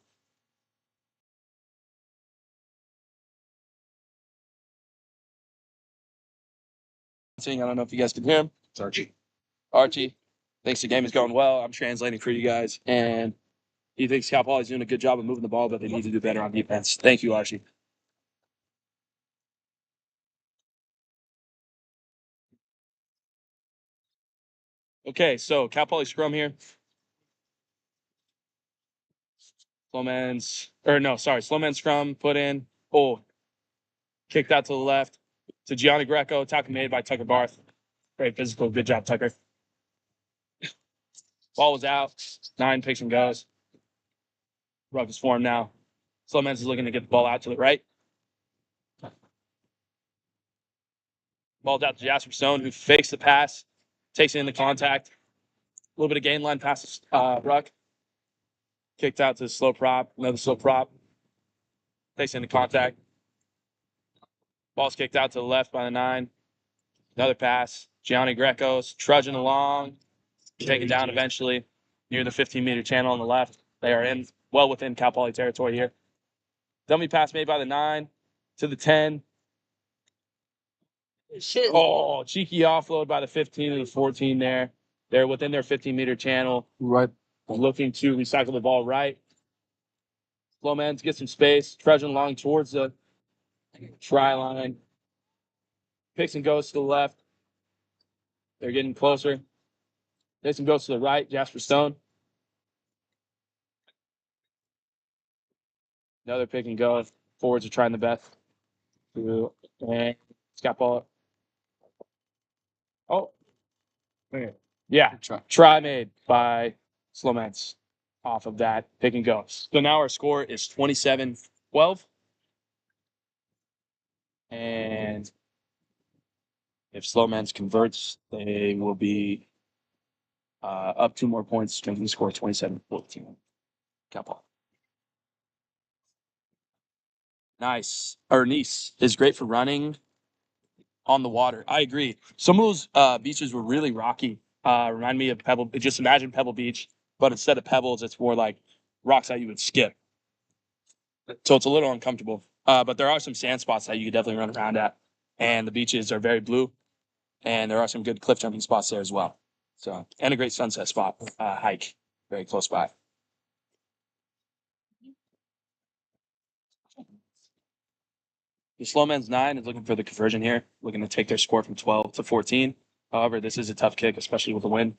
I don't know if you guys can hear him. It's Archie. Archie thinks the game is going well. I'm translating for you guys, and he thinks Cal Poly is doing a good job of moving the ball, but they need to do better on defense. Thank you, Archie. Okay, so Cal Poly scrum here. Slow man's scrum put in. Oh, kicked out to the left to Gianni Greco. Tackle made by Tucker Barth. Great physical. Good job, Tucker. Ball was out. 9 picks and goes. Ruck is formed now. Slow man's is looking to get the ball out to the right. Ball's out to Jasper Stone, who fakes the pass, takes it into contact. A little bit of gain line passes Ruck. Kicked out to the slow prop. Another slow prop. Takes it into contact. Ball's kicked out to the left by the 9. Another pass. Gianni Greco's trudging along. Taken down eventually near the 15-meter channel on the left. They are in well within Cal Poly territory here. Dummy pass made by the 9 to the 10. Shit. Oh, cheeky offload by the 15 and the 14 there. They're within their 15-meter channel. Right. Looking to recycle the ball right. Slow man to get some space. Trudging along towards the try line. Picks and goes to the left. They're getting closer. Picks and goes to the right. Jasper Stone. Another pick and go. Forwards are trying the best. And Scott ball. Oh. Yeah. Try made by Slomans off of that pick and go. So now our score is 27-12. And if Slomans converts, they will be up 2 more points, making the score 27-14. Cal Nice. Nice is great for running on the water. I agree. Some of those beaches were really rocky. Remind me of Pebble. Just imagine Pebble Beach, but instead of pebbles, it's more like rocks that you would skip. So it's a little uncomfortable. But there are some sand spots that you could definitely run around at. And the beaches are very blue. And there are some good cliff jumping spots there as well. So, and a great sunset spot, hike very close by. The Slowman's 9 is looking for the conversion here, looking to take their score from 12 to 14. However, this is a tough kick, especially with the wind.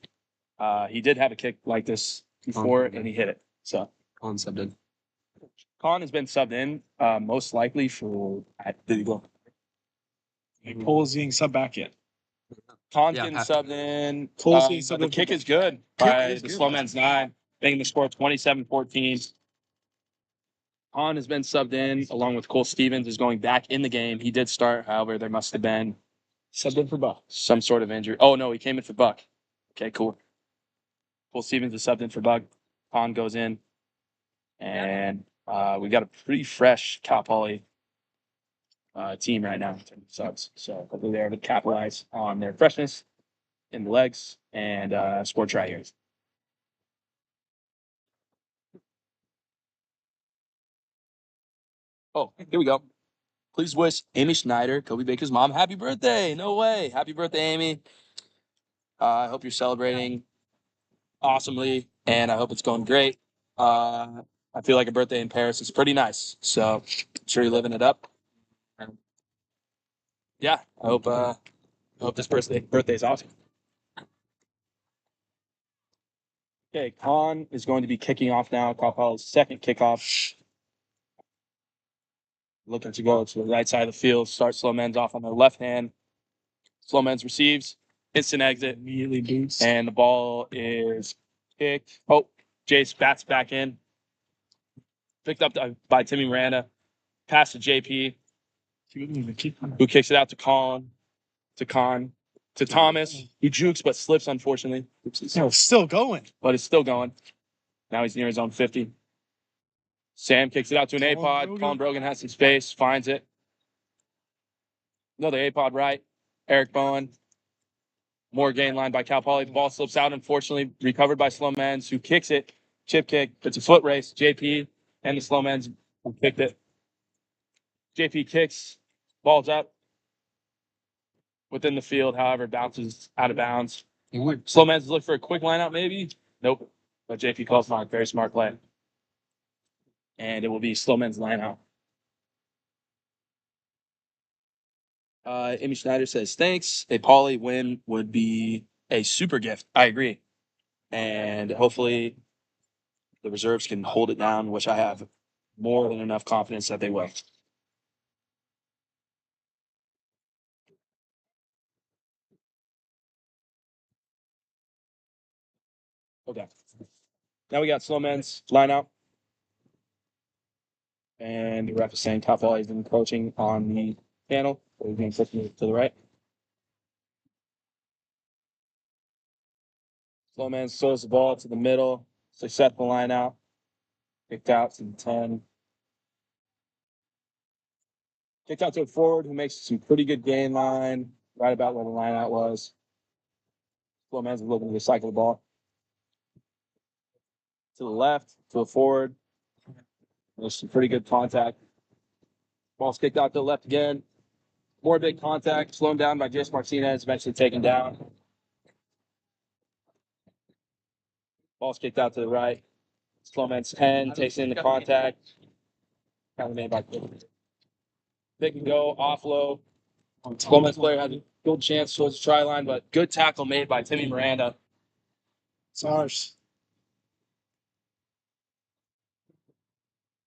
He did have a kick like this before, and he hit it. So Colin subbed in. Colin has been subbed in, most likely for. Did he go? Cole's getting sub back in. Colin's Yeah, getting after. subbed in. Cole's getting But subbed the in. kick is good by the Slowman's 9, making the score 27-14. Colin has been subbed in, along with Cole Stevens is going back in the game. He did start, however, there must have been Subbed in for Buck. some sort of injury. Oh, no, he came in for Buck. Okay, cool. Cole Stevens is subbed in for Buck. Colin goes in. And we got a pretty fresh Cal Poly team right now in terms of subs. So hopefully they're able to capitalize on their freshness in the legs and score try here. Oh, here we go. Please wish Amy Schneider, Kobe Baker's mom, happy birthday. No way. Happy birthday, Amy. I hope you're celebrating awesomely, and I hope it's going great. I feel like a birthday in Paris is pretty nice, so I'm sure you're living it up. Yeah, I hope this birthday is awesome. Okay, Khan is going to be kicking off now. Kapal's second kickoff. Looking to go to the right side of the field. Start slow men's off on their left hand. Slow men's receives. Instant exit. Immediately boost. And the ball is kicked. Oh, Jace bats back in. Picked up by Timmy Miranda. Pass to JP, who kicks it out to Khan, to Thomas, who jukes but slips, unfortunately. No, still going. But it's still going. Now he's near his own 50. Sam kicks it out to an A-pod. Colin Brogan has some space, finds it. Another A-pod right. Eric Bowen. More gain line by Cal Poly. The ball slips out, unfortunately. Recovered by Slow Men's, who kicks it. Chip kick. It's a foot race. JP and the Slow Men's who kicked it. JP kicks. Ball's up. Within the field, however, bounces out of bounds. Slow Men's look for a quick lineout, maybe. Nope. But JP calls mark. Very smart play. And it will be Slow Men's lineout. Amy Schneider says, thanks. A Poly win would be a super gift. I agree. And hopefully the reserves can hold it down, which I have more than enough confidence that they will. Okay. Now we got Slow Men's lineout. And the ref is saying Cal Poly has been encroaching on the panel. So he's being pushed to the right. Slow man throws the ball to the middle. Successful line out. Kicked out to the 10. Kicked out to a forward who makes some pretty good gain line. Right about where the line out was. Slow man's looking to recycle the ball. To the left, to a forward. There's some pretty good contact. Ball's kicked out to the left again. More big contact. Slowed down by Jace Martinez. Eventually taken down. Ball's kicked out to the right. Slow man's 10. Takes in the contact. Kind of made by they can go offload. Slow man's player had a good chance towards the try line, but good tackle made by Timmy Miranda. It's ours.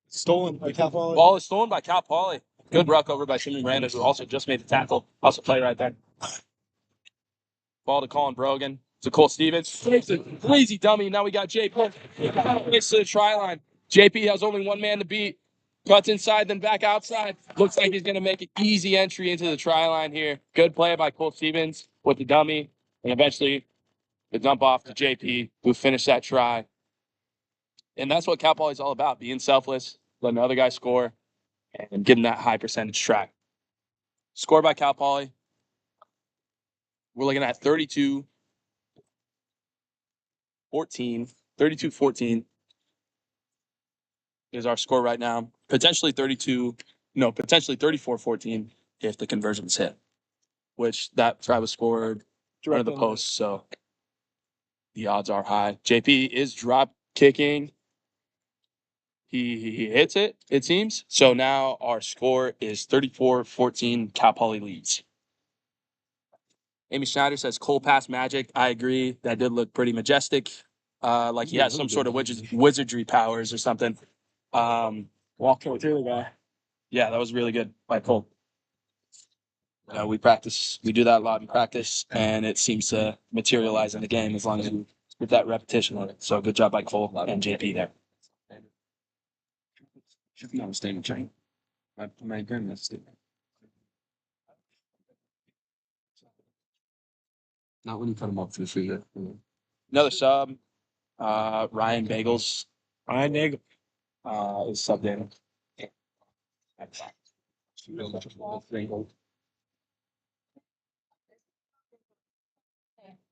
Stolen by Cal Poly. Ball is stolen by Cal Poly. Good ruck over by Timmy Miranda, who also just made the tackle. Also play right there. Ball to Colin Brogan. To Cole Stevens. It's a crazy dummy. Now we got JP. It's to the try line. JP has only one man to beat. Cuts inside, then back outside. Looks like he's going to make an easy entry into the try line here. Good play by Cole Stevens with the dummy. And eventually the dump off to JP, who finished that try. And that's what Cal Poly is all about, being selfless, letting the other guy score, and getting that high percentage track. Score by Cal Poly. We're looking at 32-14. 32-14 is our score right now. Potentially 34-14 if the conversions hit, which that try was scored under the post, so the odds are high. JP is drop kicking. He hits it, it seems. So now our score is 34-14. Cal Poly leads. Amy Schneider says Cole pass magic. I agree. That did look pretty majestic. Like he has some sort of wizardry powers or something. Walking through the guy. Yeah, that was really good by Cole. We practice. We do that a lot in practice, and it seems to materialize in the game as long as we get that repetition on it. So good job by Cole and JP there. No, I'm staying in chain. My grandma's statement. Not when you cut them up for the food. Another sub, Ryan Bagels. Ryan Nagel. Is subbed in.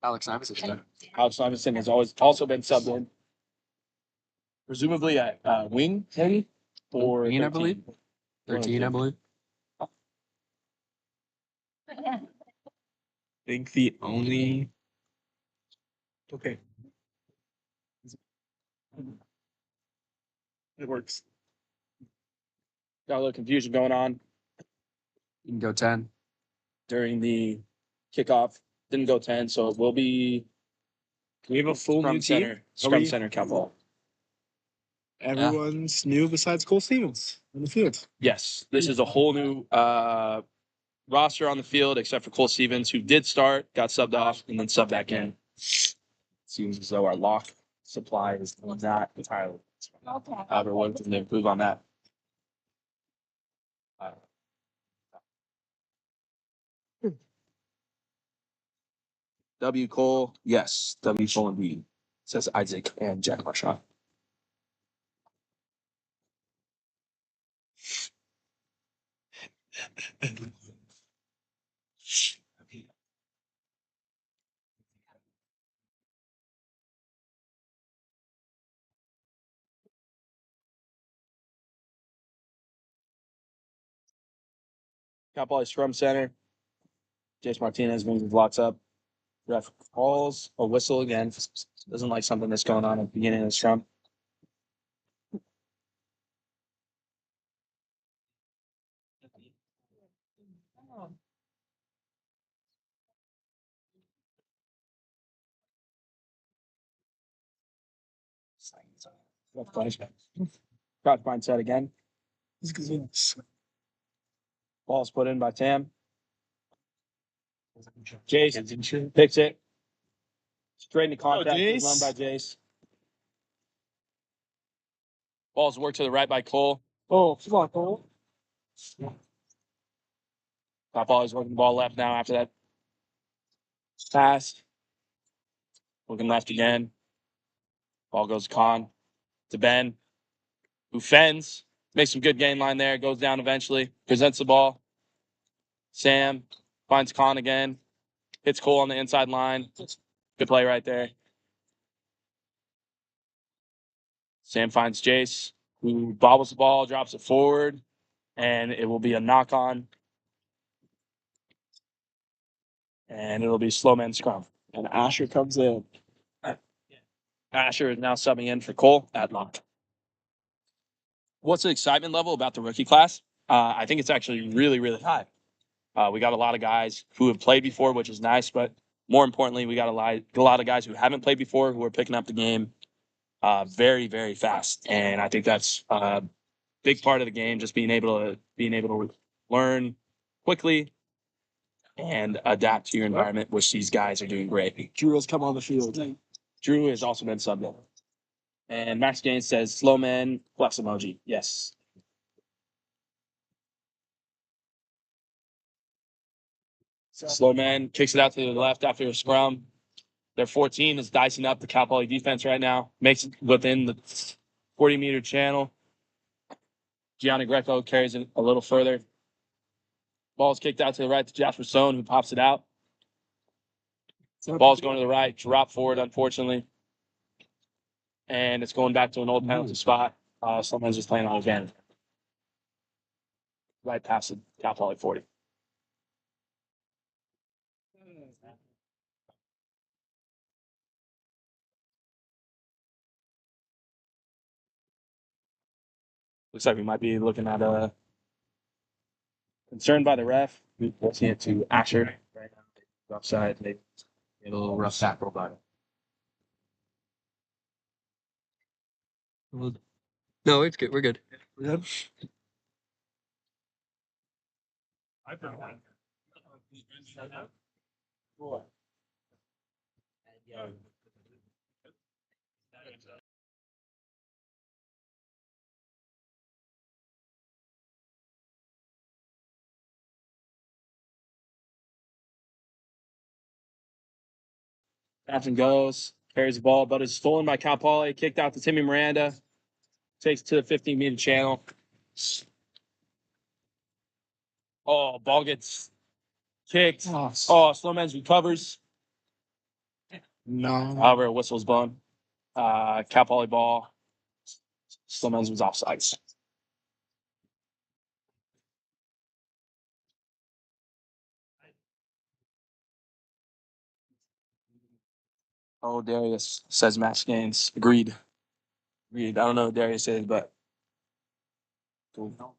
Alex Iverson. Alex Iverson has also been subbed in. Presumably at wing, maybe? Or Green, I 13. believe. 13, I believe. I think the only. Okay. It works. Got a little confusion going on You can go 10. during the kickoff. Didn't go 10, so it will be We have a full scrum new team. center. Scrum we- center cal ball. Everyone's new besides Cole Stevens on the field. Yes, this is a whole new roster on the field, except for Cole Stevens, who did start, got subbed off, and then subbed back in. Seems as though our lock supply is not entirely. Okay. However, one can improve on that. W. Cole, yes. W. Cole indeed. Says Isaac and Jack Marchand. Got ball scrum center. Jace Martinez moves his locks up. Ref calls a whistle again. Doesn't like something that's going on at the beginning of the scrum. Ref punishment. Crouch mindset again. Ball's put in by Tam. Jace picks it. Straight into contact. Jace. Run by Jace. Ball's worked to the right by Cole. Oh, come on, Cole. Top ball is working the ball left now after that pass. Looking left again. Ball goes to Con to Ben, who fends. Makes some good game line there. Goes down eventually. Presents the ball. Sam finds Con again. Hits Cole on the inside line. Good play right there. Sam finds Jace, who bobbles the ball, drops it forward, and it will be a knock on. And it'll be slow man scrum. And Asher comes in. Asher is now subbing in for Cole at lock. What's the excitement level about the rookie class? I think it's actually really, really high. We got a lot of guys who have played before, which is nice, but more importantly, we got a lot of guys who haven't played before who are picking up the game very, very fast. And I think that's a big part of the game, just being able to learn quickly and adapt to your environment, which these guys are doing great. Drew has come on the field. Drew has also been subbed in. And Max Gaines says, slow man, flex emoji. Yes. Slow man kicks it out to the left after a scrum. Their 14 is dicing up the Cal Poly defense right now. Makes it within the 40-meter channel. Gianni Greco carries it a little further. Ball's kicked out to the right to Jasper Stone, who pops it out. Ball's going to the right, drop forward, unfortunately. And it's going back to an old penalty spot. Someone's just playing on again. Right past the Cal Poly 40. Looks like we might be looking at a concern by the ref. We'll see it to Asher right now. Offside, maybe a little rough tackle, but No, it's good. We're good. Yep. Captain goes, carries the ball, but is stolen by Cal Poly, kicked out to Timmy Miranda, takes it to the 15-meter channel. Oh, ball gets kicked. Oh, Slowman's recovers. No. However, a whistle's blown. Cal Poly ball. Slowman's was offsides. Oh, Darius says Max Gaines. Agreed. Agreed. I don't know what Darius is, but cool.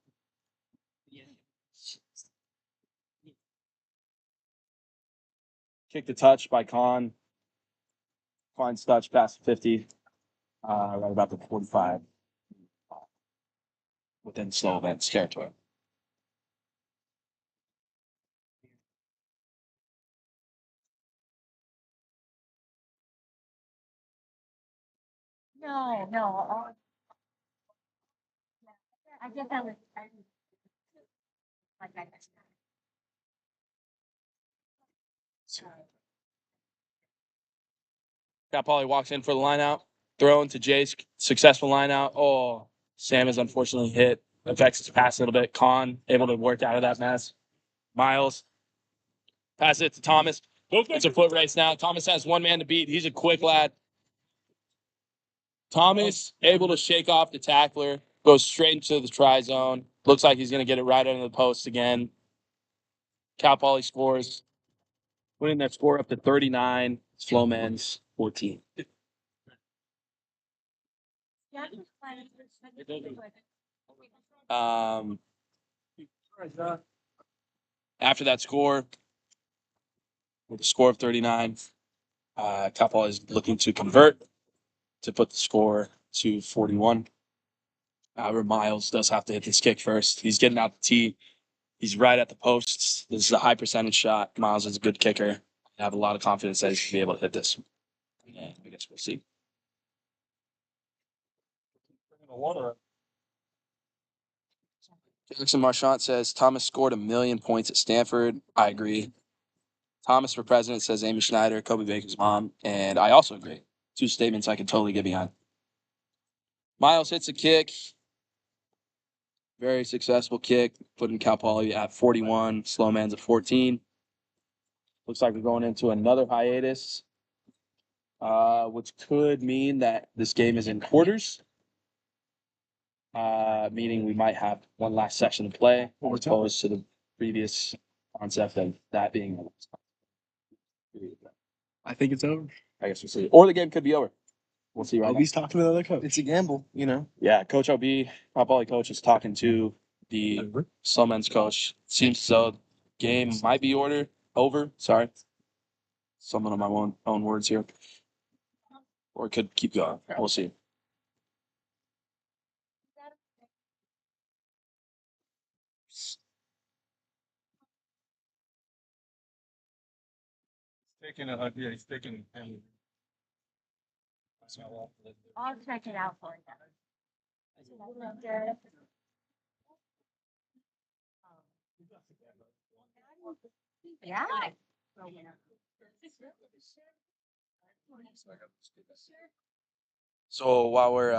Kick the touch by Khan. Klein's touch past the 50. Right about the 45. Within slow events territory. No. I guess I was. Like I Cal Poly walks in for the line out. Thrown to Jay's successful line out. Oh, Sam is unfortunately hit. Affects his pass a little bit. Khan able to work out of that mess. Miles pass it to Thomas. It's a foot race now. Thomas has one man to beat. He's a quick lad. Thomas able to shake off the tackler. Goes straight into the try zone. Looks like he's going to get it right under the post again. Cal Poly scores. Putting their score up to 39. Flowman's 14. After that score, with a score of 39, Cal Poly is looking to convert to put the score to 41. However, Miles does have to hit this kick first. He's getting out the tee. He's right at the posts. This is a high percentage shot. Miles is a good kicker. I have a lot of confidence that he's going to be able to hit this. Yeah, I guess we'll see. Jackson Marchant says Thomas scored 1,000,000 points at Stanford. I agree. Thomas for president says Amy Schneider, Kobe Baker's mom, and I also agree. Two statements I can totally get behind. Miles hits a kick. Very successful kick, putting Cal Poly at 41, Slowman's at 14. Looks like we're going into another hiatus, which could mean that this game is in quarters, meaning we might have one last section to play, as opposed to the previous concept of that being. I think it's over. I guess we'll see. Or the game could be over. We'll see right now. Obi's talking to the other coach. It's a gamble, you know. Yeah, Coach OB, Cal Poly coach, is talking to the Slowman's coach. Seems as though game might be over. Sorry. Some of my own words here. Or it could keep going. We'll see. He's taking. I'll check it out for you. Yeah. So while we're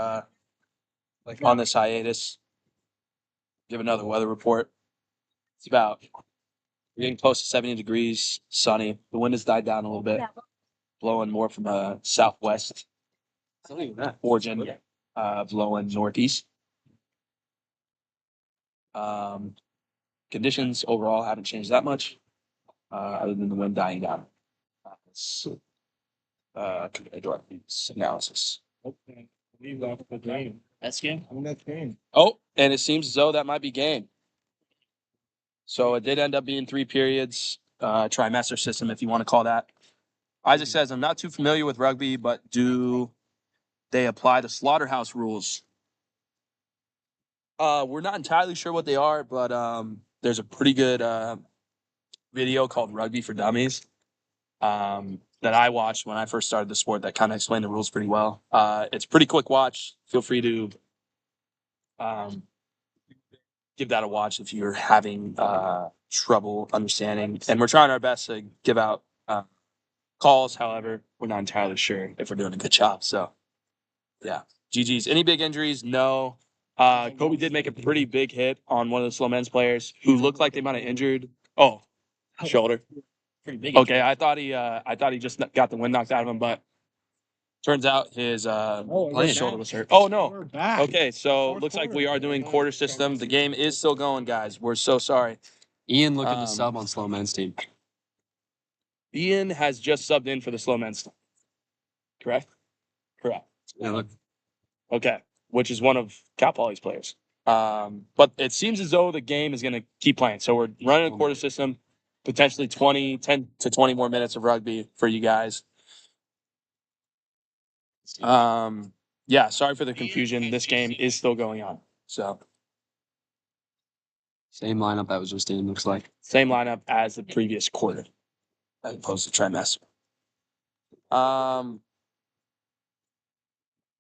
on this hiatus, give another weather report. It's about getting close to 70 degrees, sunny. The wind has died down a little bit, blowing more from a southwest origin, blowing northeast. Conditions overall haven't changed that much, other than the wind dying down. Compared to our previous analysis. That's game. Oh, and it seems as though that might be game. So it did end up being 3 periods, trimester system, if you want to call that. Isaac says, I'm not too familiar with rugby, but do they apply the slaughterhouse rules? We're not entirely sure what they are, but there's a pretty good video called Rugby for Dummies that I watched when I first started the sport that kind of explained the rules pretty well. It's a pretty quick watch. Feel free to give that a watch if you're having trouble understanding. And we're trying our best to give out calls. However, we're not entirely sure if we're doing a good job. So, yeah. GG's. Any big injuries? No. Kobe did make a pretty big hit on one of the slow men's players who looked like they might have injured. Oh, shoulder. Pretty big. Okay, I thought he just got the wind knocked out of him, but turns out his shoulder was hurt. Oh no. We're back. Okay, so looks like we are doing quarter system. The game is still going, guys. We're so sorry. Ian looking to sub on Slow Men's team. Ian has just subbed in for the slow men's. Correct? Correct. Yeah, look. Okay. Which is one of Cal Poly's players. But it seems as though the game is going to keep playing. So we're running a quarter system, potentially 10 to 20 more minutes of rugby for you guys. Yeah, sorry for the confusion. This game is still going on. So Same lineup that was just in, looks like. same lineup as the previous quarter, as opposed to trimester.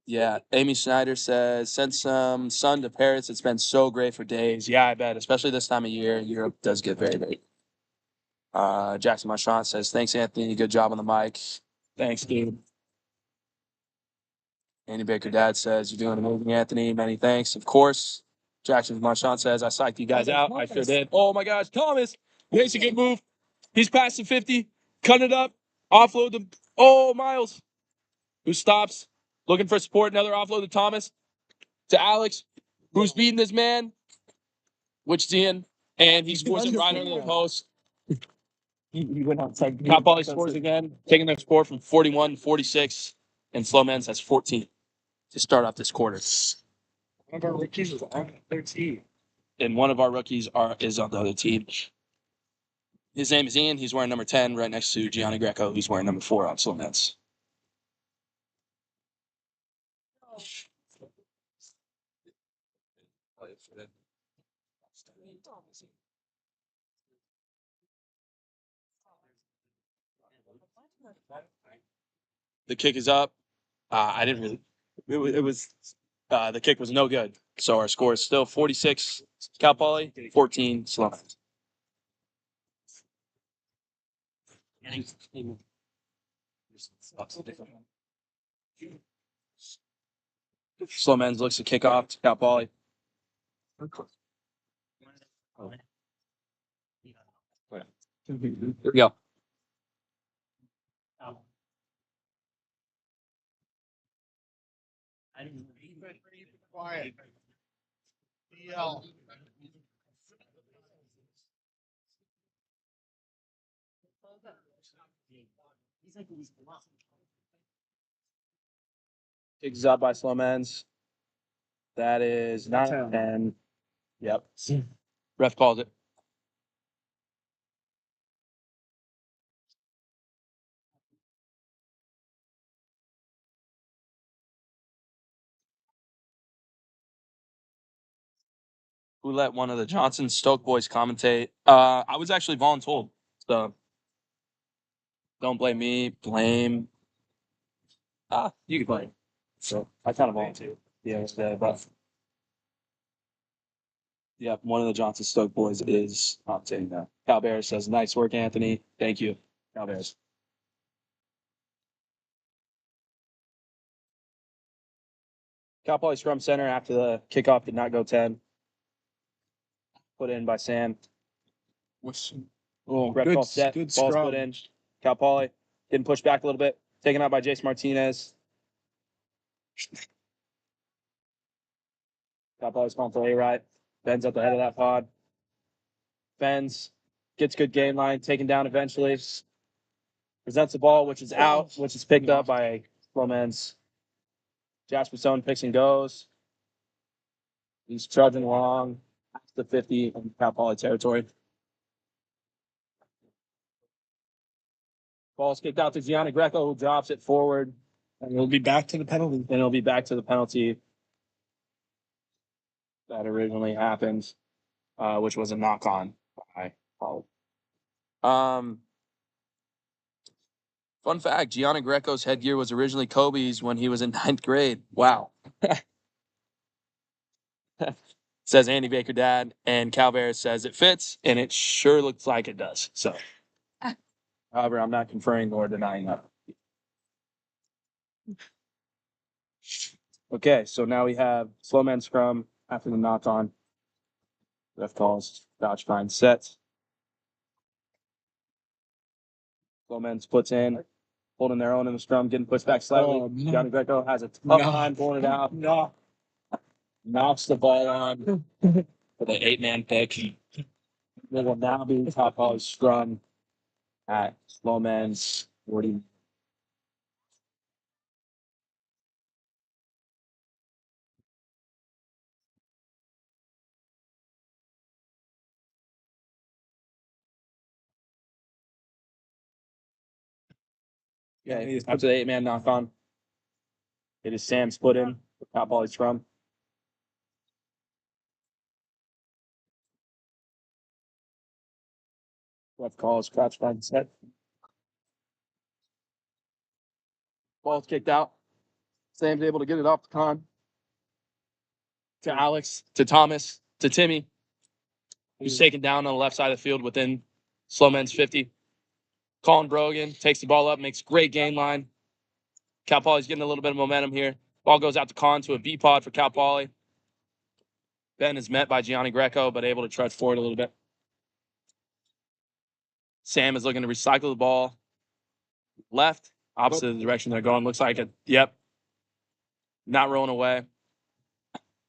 Yeah, Amy Schneider says, send some sun to Paris. It's been so great for days. Yeah, I bet, especially this time of year. Europe does get very, very. Jackson Marchand says, thanks, Anthony. Good job on the mic. Thanks, dude. Andy Baker Dad says, you're doing amazing, Anthony. Many thanks. Of course. Jackson Marchand says, I psyched you guys out. I sure did. Oh my gosh, Thomas makes a good move. He's past the 50, cut it up, offload the. Oh, Miles, who stops, looking for support. Another offload to Thomas, to Alex, who's beating this man, which is Ian, and he scores it right under the post. He went outside. Top volley scores again, taking their score from 41 to 46, and Slow Men's has 14 to start off this quarter. One of our rookies is on their team. And one of our rookies is on the other team. His name is Ian. He's wearing number 10 right next to Gianni Greco, who's wearing number 4 on Slow Men's. The kick is up. I didn't really. It was the kick was no good. So our score is still 46 Cal Poly, 14 Slow Men's. Slow Men's looks to kick off to Cal Poly. Here we go. Quiet. DL. Kick is up by Slow Men's. That is 9-10. Yep. Ref calls it. Who let one of the Johnson Stoke boys commentate? I was actually voluntold, so don't blame me. Blame. You can blame. So I kind of volunteered. Yeah, but yeah, one of the Johnson Stoke boys is commentating that. Cal Bears says, "Nice work, Anthony. Thank you, Cal Bears." Cal Poly scrum center after the kickoff did not go 10. Put in by Sam. Ref Good, call set. good Ball's scrum. put in. Cal Poly getting pushed back a little bit. Taken out by Jace Martinez. Cal Poly's calling for A-Right. Ben's at the head of that pod. Ben's gets good game line. Taken down eventually. Presents the ball, which is out, which is picked up by Slow Men's. Jasper Stone picks and goes. He's trudging along the 50 in Cal Poly territory. Ball's kicked out to Gianni Greco, who drops it forward. And we'll be back to the penalty. And it'll be back to the penalty that originally happened, which was a knock on by Paul. Fun fact, Gianni Greco's headgear was originally Kobe's when he was in 9th grade. Wow. Says Andy Baker Dad, and Cal Bears says it fits, and it sure looks like it does. So, however, I'm not conferring or denying that. Okay, so now we have slow man scrum after the knock on. Ref calls, dodge fine set. Slow man splits in, holding their own in the scrum, getting pushed back slightly. Oh, no. Johnny Greco has a tough No. time pulling it out. No. Knocks the ball on for the 8-man pick. It will now be top of scrum at slow man's 40. Yeah, up to the 8-man knock on. It is Sam split in. Cal Poly scrum. Ref calls crouch back set. Ball's kicked out. Sam's able to get it off the con. To Alex, to Thomas, to Timmy, who's taken down on the left side of the field within slow men's 50. Colin Brogan takes the ball up, makes great gain line. Cal Poly's getting a little bit of momentum here. Ball goes out to Con to a B pod for Cal Poly. Ben is met by Gianni Greco, but able to trudge forward a little bit. Sam is looking to recycle the ball left, opposite of the direction they're going. Looks like it. Yep. Not rolling away.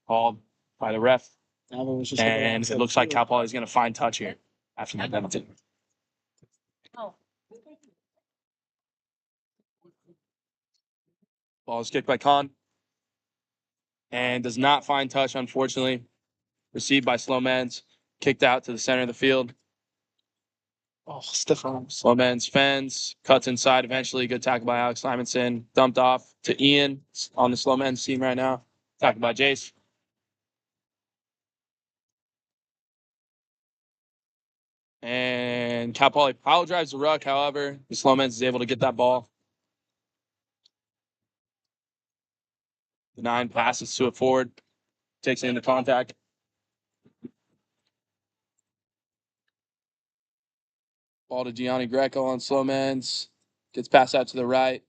Called by the ref. And it looks like Cal Poly is going to find touch here after that penalty. Oh. Ball is kicked by Con. And does not find touch, unfortunately. Received by Slow Men's. Kicked out to the center of the field. Oh, stiff arms. Slow Men's fence. Cuts inside eventually. Good tackle by Alex Simonson. Dumped off to Ian on the Slow Men's team right now. Tackled by Jace. And Cal Poly power drives the ruck. However, the Slow Men's is able to get that ball. The 9 passes to it forward. Takes it into contact. Ball to Gianni Greco on Slow Men's. Gets passed out to the right.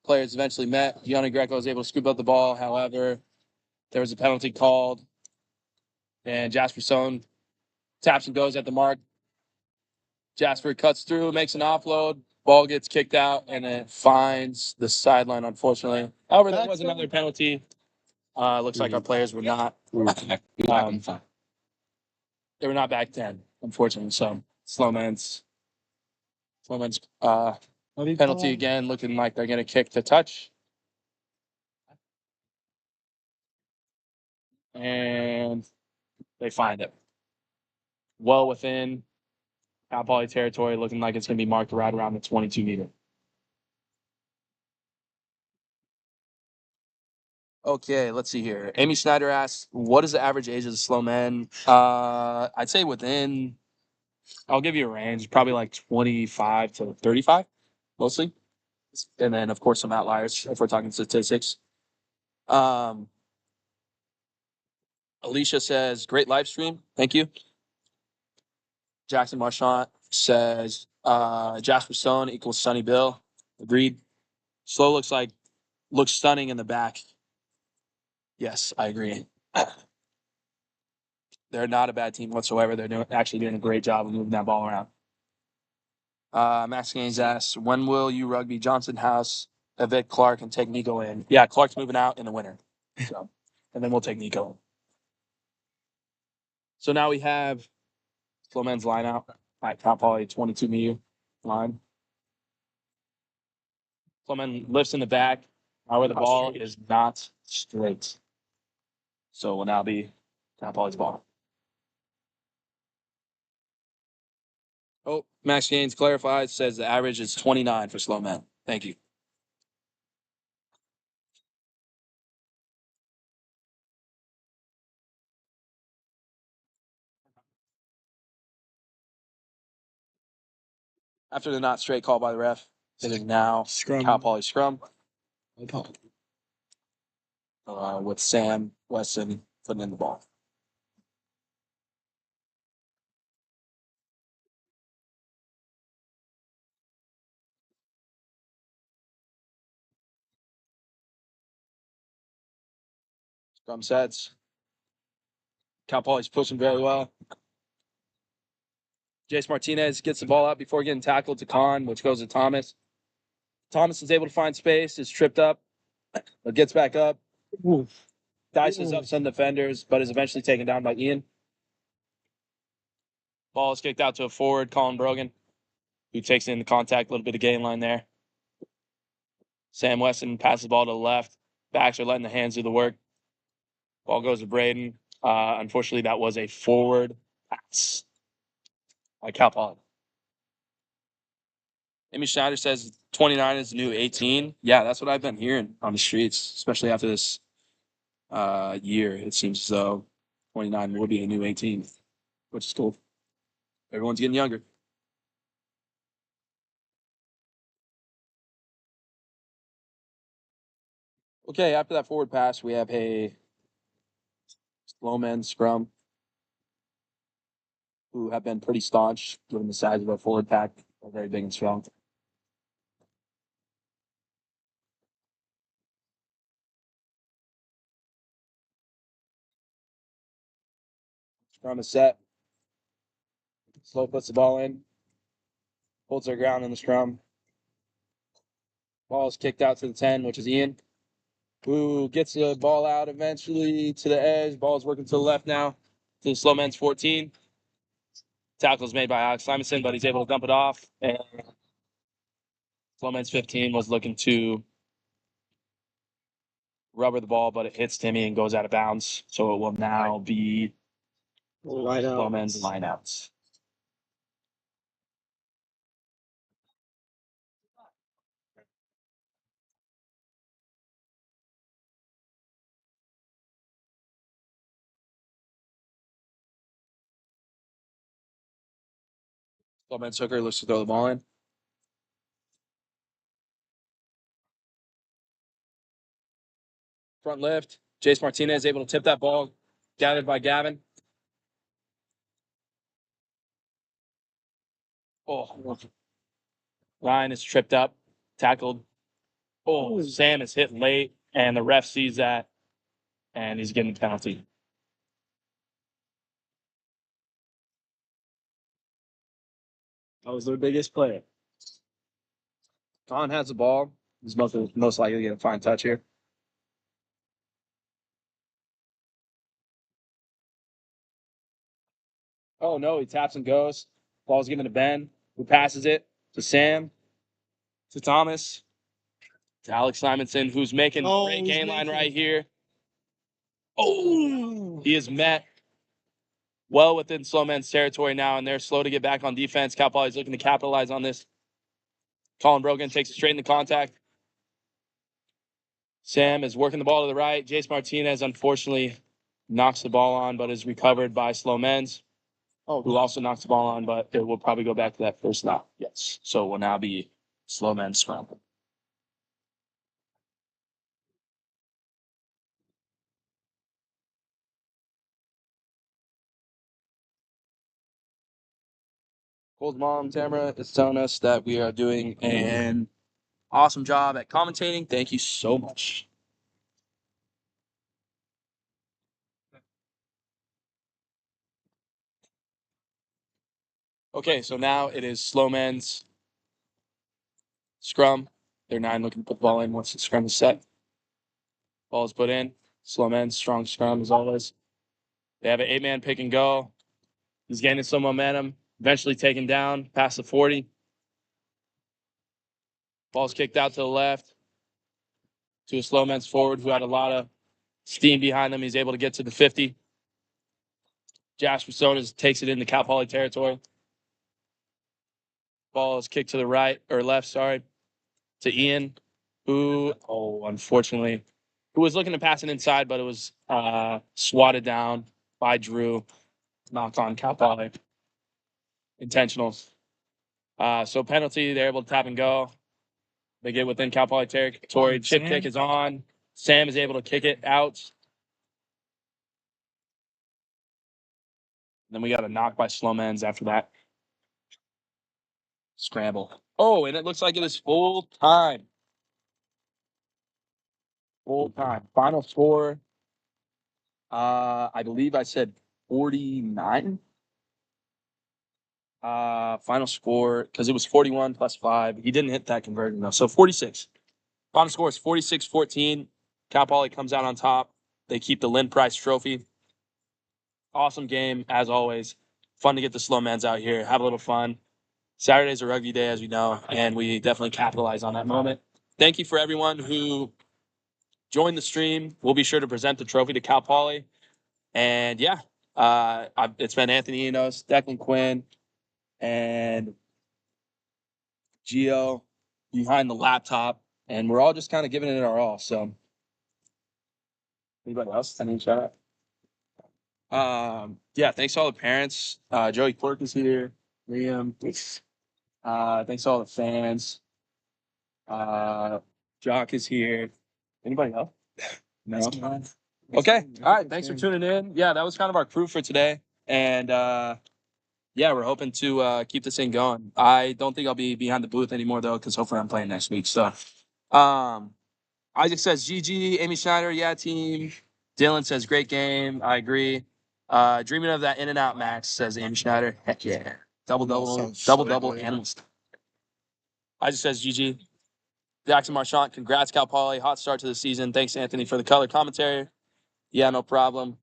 Players eventually met. Gianni Greco was able to scoop up the ball. However, there was a penalty called. And Jasper Sohn taps and goes at the mark. Jasper cuts through, makes an offload. Ball gets kicked out, and it finds the sideline, unfortunately. However, there was another penalty. Looks like our players were not. They were not back 10, unfortunately. So Slow Men's penalty again, looking like they're going to kick to touch. And they find it. Well within Cal Poly territory, looking like it's going to be marked right around the 22-meter. Okay, let's see here. Amy Schneider asks, what is the average age of the slow men? I'd say within, I'll give you a range, probably like 25 to 35, mostly. And then, of course, some outliers if we're talking statistics. Alicia says, great live stream. Thank you. Jackson Marchant says, Jasper Stone equals Sonny Bill. Agreed. Slow looks stunning in the back. Yes, I agree. They're not a bad team whatsoever. They're actually doing a great job of moving that ball around. Max Gaines asks, when will you rugby Johnson House evict Clark and take Nico in? Yeah, Clark's moving out in the winter. So, and then we'll take Nico in. So now we have Slow Men's line out at Cal Poly 22-meter line. Slow Men lifts in the back. However, the ball is not straight. So will now be Cal Poly's ball. Oh, Max Gaines clarifies, says the average is 29 for Slow Men. Thank you. After the not straight call by the ref, it is now Scrum. Cal Poly scrum with Sam Weston putting in the ball. Scrum sets. Cal Poly's pushing very well. Jace Martinez gets the ball out before getting tackled to Con, which goes to Thomas. Thomas is able to find space, is tripped up, but gets back up. Dices up some defenders, but is eventually taken down by Ian. Ball is kicked out to a forward, Colin Brogan, who takes it into contact, a little bit of gain line there. Sam Weston passes the ball to the left. Backs are letting the hands do the work. Ball goes to Braden. Unfortunately, that was a forward pass by Cal Poly. Amy Schneider says 29 is the new 18. Yeah, that's what I've been hearing on the streets, especially after this year. It seems as though 29 will be a new 18, which is cool. Everyone's getting younger. Okay, after that forward pass, we have a slow men scrum who have been pretty staunch given the size of our forward pack. They're very big and strong. Scrum is set. Slow puts the ball in, holds their ground in the scrum. Ball is kicked out to the 10, which is Ian, who gets the ball out eventually to the edge. Ball is working to the left now to the slow men's 14. Tackle is made by Alex Simonson, but he's able to dump it off. And slow men's 15 was looking to rubber the ball, but it hits Timmy and goes out of bounds. So it will now be slow men's lineouts. Slow men's hooker looks to throw the ball in. Front lift. Jace Martinez able to tip that ball. Gathered by Gavin. Oh, Ryan is tripped up, tackled. Oh, Sam is hit late, and the ref sees that, and he's getting a penalty. That was their biggest play. Con has the ball. He's most likely going to find touch here. Oh, no, he taps and goes. Ball's given to Ben, who passes it to Sam, to Thomas, to Alex Simonson, who's making great game line right here. Oh, he is met well within slow men's territory now, and they're slow to get back on defense. Cal Poly is looking to capitalize on this. Colin Brogan takes it straight into contact. Sam is working the ball to the right. Jace Martinez, unfortunately, knocks the ball on, but is recovered by slow men's, who also knocks the ball on, but it will probably go back to that first knock. Yes. So it will now be slow men's scrum. Cole's mom, Tamara, is telling us that we are doing an awesome job at commentating. Thank you so much. Okay, so now it is slow men's scrum. They're 9 looking to put the ball in once the scrum is set. Ball is put in. Slow men's strong scrum as always. They have an 8-man pick and go. He's gaining some momentum. Eventually taken down past the 40. Ball's kicked out to the left to a slow men's forward who had a lot of steam behind him. He's able to get to the 50. Josh Personas takes it into Cal Poly territory. Ball is kicked to the right or left, sorry, to Ian, who, unfortunately, who was looking to pass it inside, but it was swatted down by Drew. Knocked on Cal Poly. Intentional. So penalty, they're able to tap and go. They get within Cal Poly territory. Chip kick is on. Sam is able to kick it out. Then we got a knock by slow men's after that. Scramble. Oh, and it looks like it is full time. Full time. Final score. I believe I said 49. Final score, because it was 41 plus 5. He didn't hit that conversion though. So 46. Final score is 46-14. Cal Poly comes out on top. They keep the Lynn Price trophy. Awesome game, as always. Fun to get the slow mans out here. Have a little fun. Saturday's a rugby day, as we know, and we definitely capitalize on that moment. Thank you for everyone who joined the stream. We'll be sure to present the trophy to Cal Poly. And yeah, it's been Anthony Enos, Declan Quinn, and Gio behind the laptop, and we're all just kind of giving it our all. So, anybody else? Any shout out? Yeah, thanks to all the parents. Joey Quirk is here. Liam. Thanks to all the fans. Jock is here. Anybody else? No. Okay. All right. Thanks for tuning in. Yeah, that was kind of our crew for today. And yeah, we're hoping to keep this thing going. I don't think I'll be behind the booth anymore though, because hopefully I'm playing next week. So Isaac says GG, Amy Schneider, yeah, team. Dylan says great game. I agree. Dreaming of that in and out max, says Amy Schneider. Heck yeah. Double, animal stuff. Isaac says GG. Jackson Marchant, congrats, Cal Poly. Hot start to the season. Thanks, Anthony, for the color commentary. Yeah, no problem.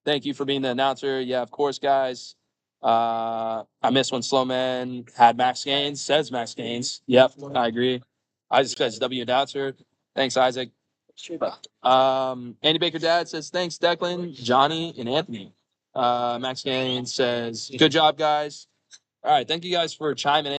Thank you for being the announcer. Yeah, of course, guys. I miss when Slowman had Max Gaines. Says Max Gaines. Yep, I agree. Isaac says W announcer. Thanks, Isaac. Andy Baker Dad says thanks, Declan, Johnny, and Anthony. Max Gaines says good job, guys. All right, thank you guys for chiming in.